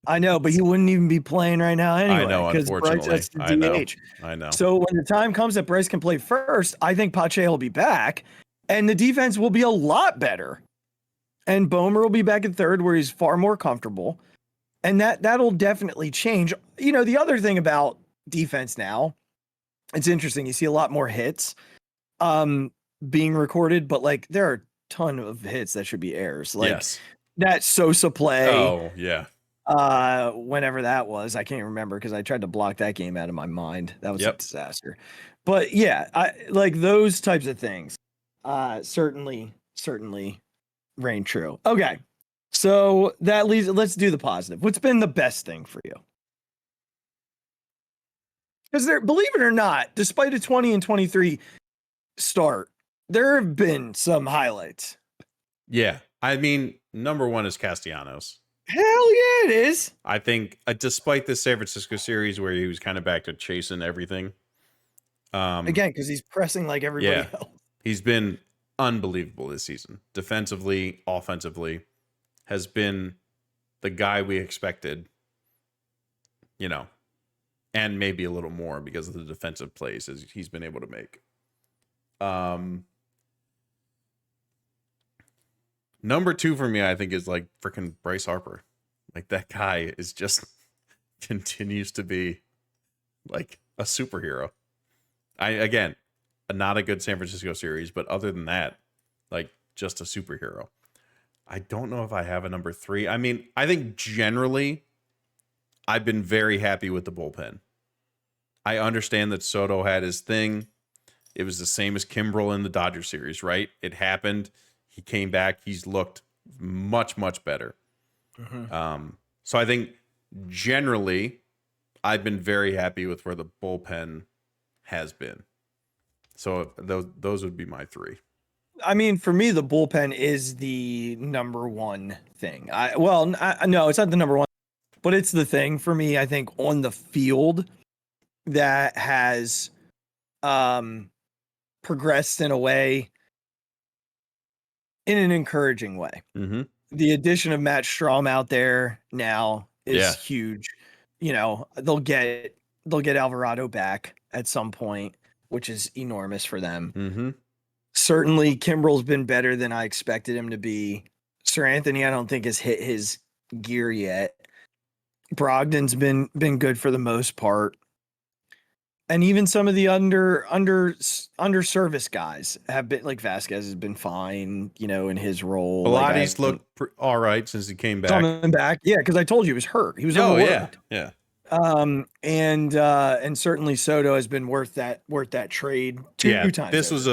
I know, but he wouldn't even be playing right now anyway. I know, unfortunately. Bryce has to DH. I know. So when the time comes that Bryce can play first, I think Pache will be back, and the defense will be a lot better. And Bomer will be back at third, where he's far more comfortable, and that'll definitely change. You know, the other thing about defense now, it's interesting. You see a lot more hits being recorded, but like there are a ton of hits that should be errors. Like that Sosa play. Oh yeah. Whenever that was, I can't remember because I tried to block that game out of my mind. That was a disaster. But yeah, I like those types of things. Certainly reign true. Okay, so that leads. Let's do the positive. What's been the best thing for you? Because there, believe it or not, despite a 20-23 start, there have been some highlights. Yeah, I mean, number one is Castellanos. Hell yeah, it is. I think, despite the San Francisco series where he was kind of back to chasing everything. Again, because he's pressing like everybody else. He's been unbelievable this season. Defensively, offensively, has been the guy we expected, you know, and maybe a little more because of the defensive plays as he's been able to make. Number two for me, I think, is like freaking Bryce Harper. Like that guy is just continues to be like a superhero. Again, not a good San Francisco series, but other than that, like just a superhero. I don't know if I have a number three. I mean, I think generally I've been very happy with the bullpen. I understand that Soto had his thing. It was the same as Kimbrel in the Dodgers series, right? It happened. He came back. He's looked much, much better. Mm-hmm. So I think generally I've been very happy with where the bullpen has been. So those would be my three. I mean, for me, the bullpen is the number one thing. No, it's not the number one, but it's the thing for me, I think, on the field that has progressed in a way, in an encouraging way. Mm-hmm. The addition of Matt Strahm out there now is huge. You know, they'll get Alvarado back at some point, which is enormous for them. Mm-hmm. Certainly, Kimbrel's been better than I expected him to be. Sir Anthony, I don't think has hit his gear yet. Brogdon's been good for the most part. And even some of the under-service guys have been, like Vasquez has been fine, you know, in his role. Pilates looked all right since he came back. Coming back, yeah, because I told you he was hurt. He was overworked. Yeah. And certainly Soto has been worth that trade two times. This was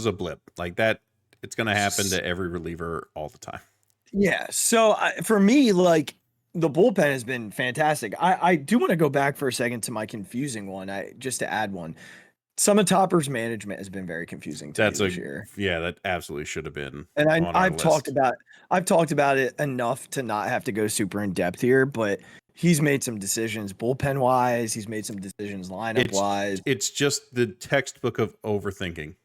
a blip like that. It's going to happen to every reliever all the time. Yeah. So for me, like, the bullpen has been fantastic. I do want to go back for a second to my confusing one. Just to add one. Some of Topper's management has been very confusing to me this year. Yeah, that absolutely should have been. And I've talked about it enough to not have to go super in depth here, but he's made some decisions bullpen wise. He's made some decisions lineup wise. It's just the textbook of overthinking.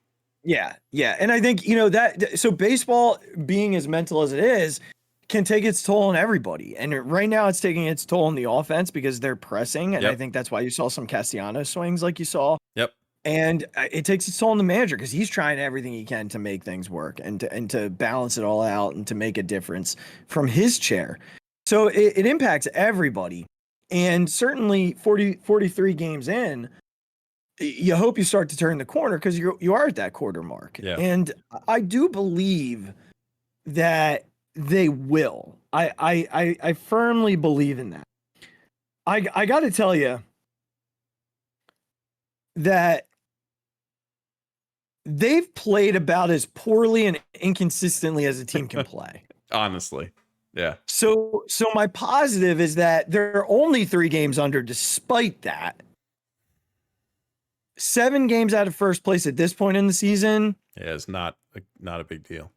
Yeah. And I think, you know, so baseball being as mental as it is, can take its toll on everybody. And right now it's taking its toll on the offense because they're pressing. And I think that's why you saw some Castellanos swings like you saw. Yep. And it takes its toll on the manager because he's trying everything he can to make things work and to balance it all out and to make a difference from his chair. So it impacts everybody. And certainly 43 games in, you hope you start to turn the corner because you are at that quarter mark. Yeah. And I do believe that they will. I firmly believe in that. I got to tell you that they've played about as poorly and inconsistently as a team can play. Honestly. Yeah. So my positive is that they're only 3 games under despite that. 7 games out of first place at this point in the season. Yeah, it's not a big deal.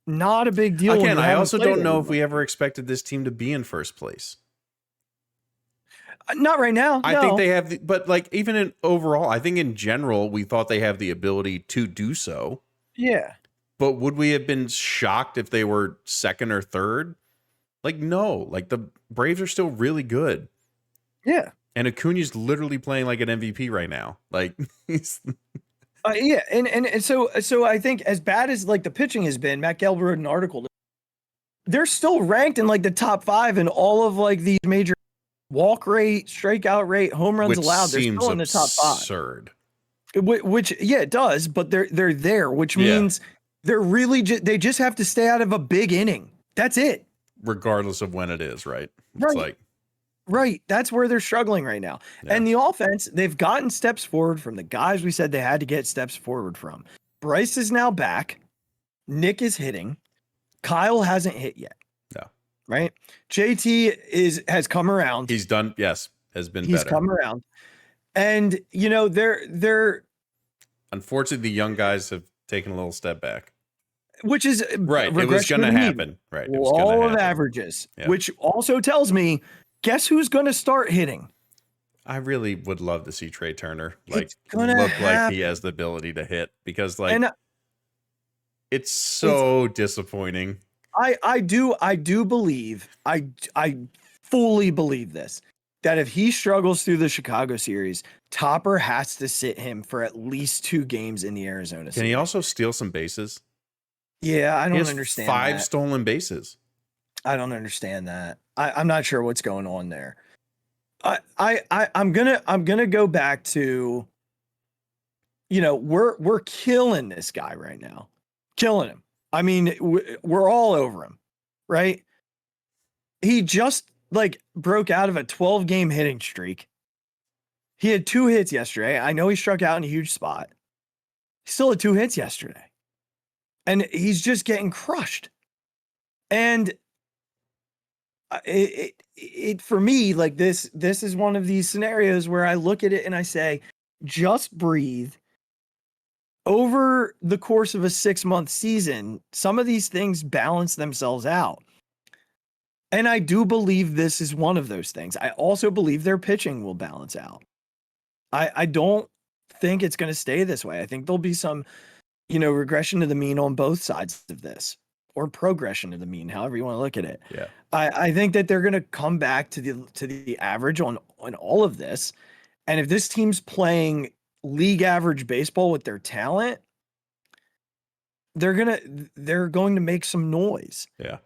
Not a big deal. Again, I also don't know if we ever expected this team to be in first place. Not right now. I think they have, but like even in overall, I think in general, we thought they have the ability to do so. Yeah. But would we have been shocked if they were second or third? Like, no. Like the Braves are still really good. Yeah. And Acuna's literally playing like an MVP right now. Like he's yeah, and so I think as bad as like the pitching has been, Matt Gelb wrote an article. They're still ranked in like the top 5 in all of like these major walk rate, strikeout rate, home runs allowed. They're still in the top 5. Absurd. Which yeah, it does, but they're there, which means they're really they just have to stay out of a big inning. That's it. Regardless of when it is, right? It's Right. That's where they're struggling right now. Yeah. And the offense, they've gotten steps forward from the guys we said they had to get steps forward from. Bryce is now back. Nick is hitting. Kyle hasn't hit yet. No. Right? JT has come around. He's done. Yes. He's better. Come around. And you know, they're unfortunately the young guys have taken a little step back. Which is right. It was gonna happen. Right. It was all of averages, which also tells me guess who's going to start hitting? I really would love to see Trey Turner like like he has the ability to hit because like it's so disappointing. I do believe I fully believe this that if he struggles through the Chicago series, Topper has to sit him for at least 2 games in the Arizona series. Can he also steal some bases? Yeah, I don't understand. 5 stolen bases. I don't understand that. I'm not sure what's going on there. I'm gonna go back to, you know, we're killing this guy right now, killing him. I mean, we're all over him, right? He just like broke out of a 12-game hitting streak. He had 2 hits yesterday. I know he struck out in a huge spot. He still had 2 hits yesterday, and he's just getting crushed. And it for me, like this is one of these scenarios where I look at it and I say, just breathe. Over the course of a 6-month season, some of these things balance themselves out. And I do believe this is one of those things. I also believe their pitching will balance out. I don't think it's going to stay this way. I think there'll be some, you know, regression to the mean on both sides of this. Or progression to the mean, however you want to look at it. Yeah. I think that they're going to come back to the average on all of this. And if this team's playing league average baseball with their talent, they're going to make some noise. Yeah.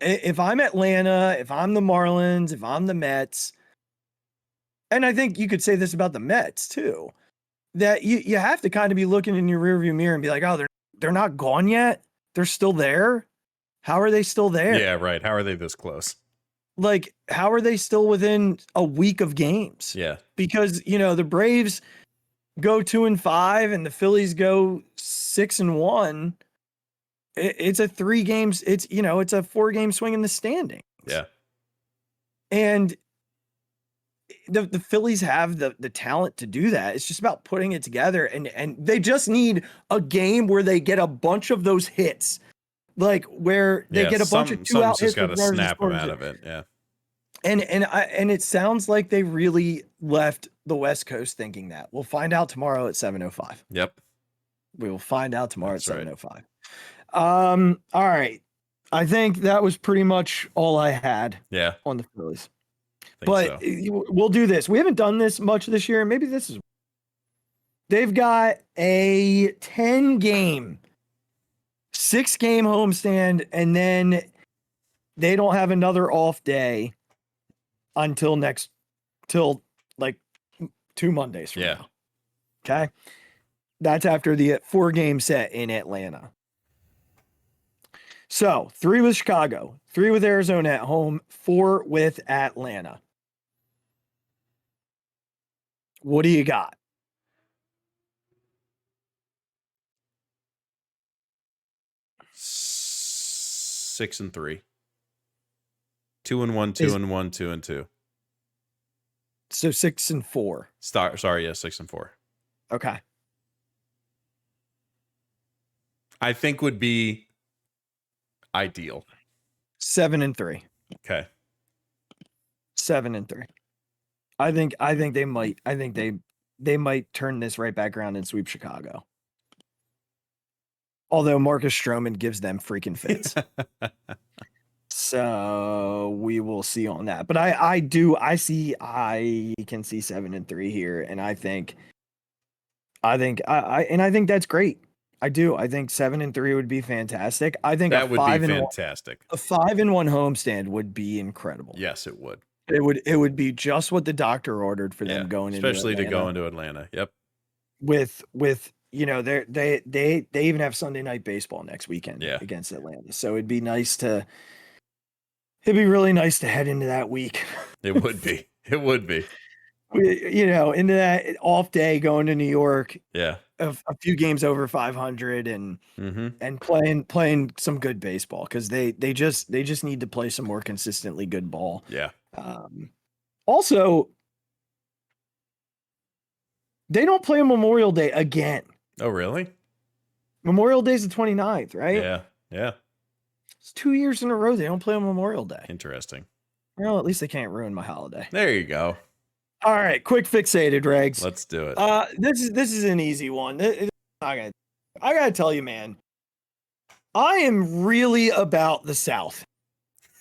If I'm Atlanta, if I'm the Marlins, if I'm the Mets, and I think you could say this about the Mets too, that you have to kind of be looking in your rearview mirror and be like, oh, they're not gone yet. They're still there. How are they still there? Yeah, right. How are they this close? Like, how are they still within a week of games? Yeah. Because, you know, the Braves go 2-5 and the Phillies go 6-1. It's a 3 games. It's, you know, it's a 4-game swing in the standings. Yeah. And the Phillies have the talent to do that. It's just about putting it together, and they just need a game where they get a bunch of those hits, like where they get a bunch of 2-out hits. Just got to snap them out of it. Yeah. And it sounds like they really left the West Coast thinking that. We'll find out tomorrow at 7:05. Yep. We will find out tomorrow at 7:05. Right. All right. I think that was pretty much all I had Yeah, on the Phillies. think But so. we'll do this. We haven't done this much this year, and maybe this is. They've got a 10-game, 6-game homestand, and then they don't have another off day until like 2 Mondays from now. Okay. That's after the 4-game set in Atlanta. So 3 with Chicago, 3 with Arizona at home, 4 with Atlanta. What do you got? Six and 3. 2-1, 2-1, 2-2. So 6 and 4. Sorry, yeah, 6 and 4. Okay. I think would be ideal. 7 and 3. Okay. 7 and 3. I think they might. I think they might turn this right back around and sweep Chicago. Although Marcus Stroman gives them freaking fits. So we will see on that. But I can see 7 and 3 here, and I think that's great. I do. I think 7 and 3 would be fantastic. I think that would be fantastic. A 5-1 homestand would be incredible. Yes, it would. It would be just what the doctor ordered for them going into especially Atlanta. to go into Atlanta. Yep. With they even have Sunday night baseball next weekend against Atlanta. So it'd be really nice to head into that week. It would be. It would be. Into that off day going to New York. Yeah. A few games over 500 and playing some good baseball because they just need to play some more consistently good ball. Yeah. Also, they don't play on Memorial Day again. Oh, really? Memorial Day is the 29th, right? Yeah. Yeah. It's 2 years in a row they don't play on Memorial Day. Interesting. Well, at least they can't ruin my holiday. There you go. All right, quick Phixated, Regz. Let's do it. This is an easy one. I gotta tell you, man, I am really about the South.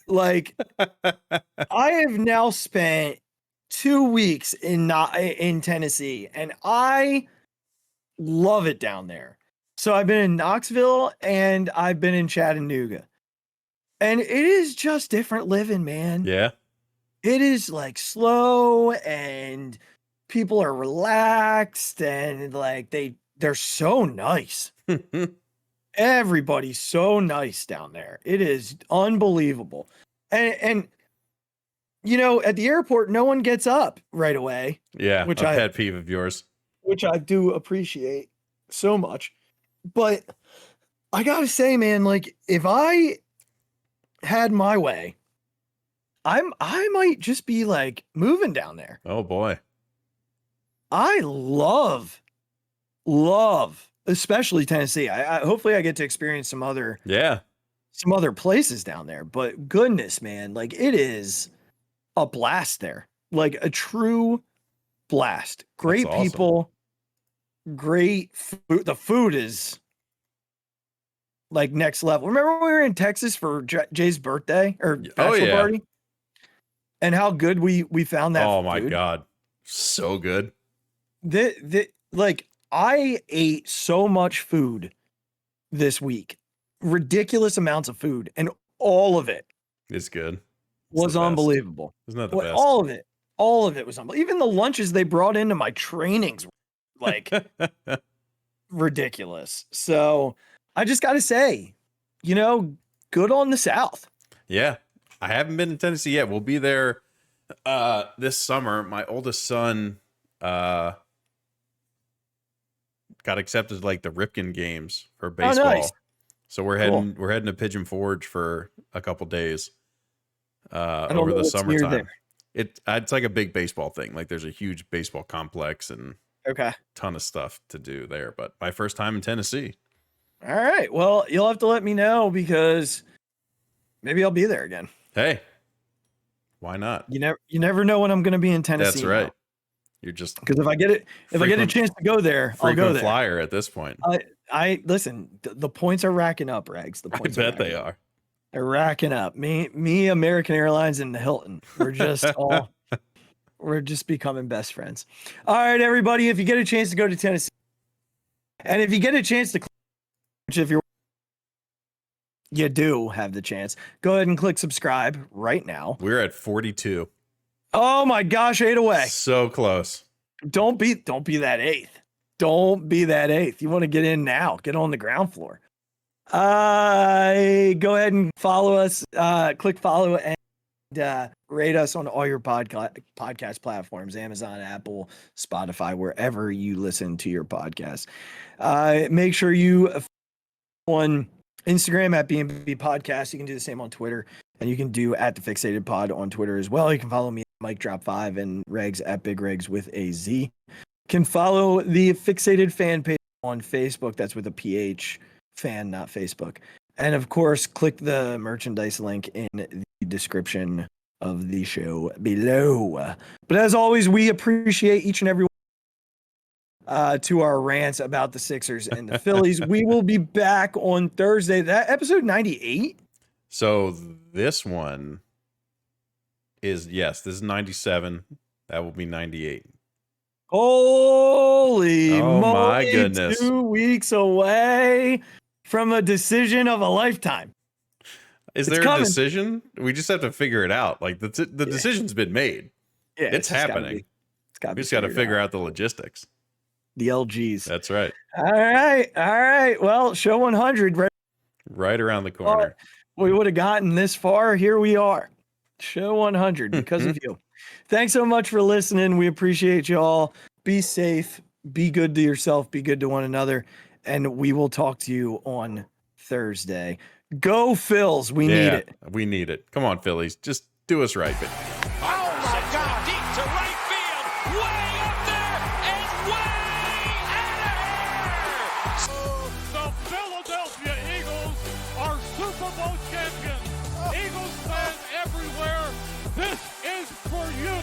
Like, I have now spent 2 weeks in Tennessee, and I love it down there. So I've been in Knoxville and I've been in Chattanooga, and it is just different living, man. Yeah. It is like slow and people are relaxed and like they're so nice. Everybody's so nice down there. It is unbelievable. And at the airport, no one gets up right away. Yeah. Which a pet peeve of yours. Which I do appreciate so much. But I gotta say, man, like if I had my way, I might just be like moving down there. Oh boy. I love, especially Tennessee. I hopefully I get to experience some other places down there. But goodness, man, like it is a blast there. Like a true blast. Great people, great food. The food is like next level. Remember when we were in Texas for Jay's birthday or bachelor party? And how good we found that. Oh my God. So good. Like I ate so much food this week. Ridiculous amounts of food. And all of it is good. Was unbelievable. Isn't that the best? All of it was unbelievable. Even the lunches they brought into my trainings were like ridiculous. So I just gotta say, good on the South. Yeah. I haven't been to Tennessee yet. We'll be there this summer. My oldest son got accepted to like the Ripken games for baseball. Oh, nice. So we're heading to Pigeon Forge for a couple days over the summertime. It's like a big baseball thing. Like there's a huge baseball complex and ton of stuff to do there. But my first time in Tennessee. All right. Well, you'll have to let me know because maybe I'll be there again. Hey, why not? You never know when I'm going to be in Tennessee. That's right. Now. You're just because if I get a chance to go there, I'll go there. Flyer at this point. I listen. The points are racking up, Regz. The points. I bet they are. They're racking up. Me, American Airlines, and the Hilton. We're just becoming best friends. All right, everybody. If you get a chance to go to Tennessee, and if you get a chance to, which if you do have the chance, go ahead and click subscribe right now. We're at 42. Oh my gosh, 8 away. So close. Don't be that eighth. Don't be that eighth. You want to get in now. Get on the ground floor. Go ahead and follow us. Click follow and rate us on all your podcast platforms, Amazon, Apple, Spotify, wherever you listen to your podcast. Make sure you on Instagram at BNB Podcast. You can do the same on Twitter, and you can do at the Phixated Pod on Twitter as well. You can follow me at MikeDrop5 and Regz at Big Regz with a Z. You can follow the Phixated fan page on Facebook. That's with a PH, fan, not Facebook. And of course, click the merchandise link in the description of the show below. But as always, we appreciate each and every one to our rants about the Sixers and the Phillies. We will be back on Thursday. That episode 98. So this one is, yes, this is 97. That will be 98. Holy Oh moly, my goodness. 2 weeks away from a decision of a lifetime. Is It's there coming. a decision? We just have to figure it out. Like the decision's been made. Yeah, It's happening. We just got to figure out the logistics. the LGs. That's right. All right. Well, show 100, Right around the corner. we would have gotten this far. Here we are. Show 100 because of you. Thanks so much for listening. We appreciate you all. Be safe. Be good to yourself. Be good to one another. And we will talk to you on Thursday. Go Phils. We need it. We need it. Come on, Phillies. Just do us right. Oh my God! Deep to right field, way up there and way out of here. The Philadelphia Eagles are Super Bowl champions. Eagles fans everywhere, this is for you.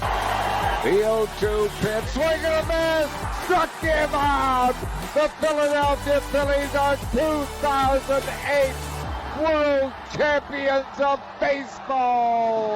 The 0-2 pitch, swing and a miss, struck him out. The Philadelphia Phillies are 2008 World Champions of Baseball.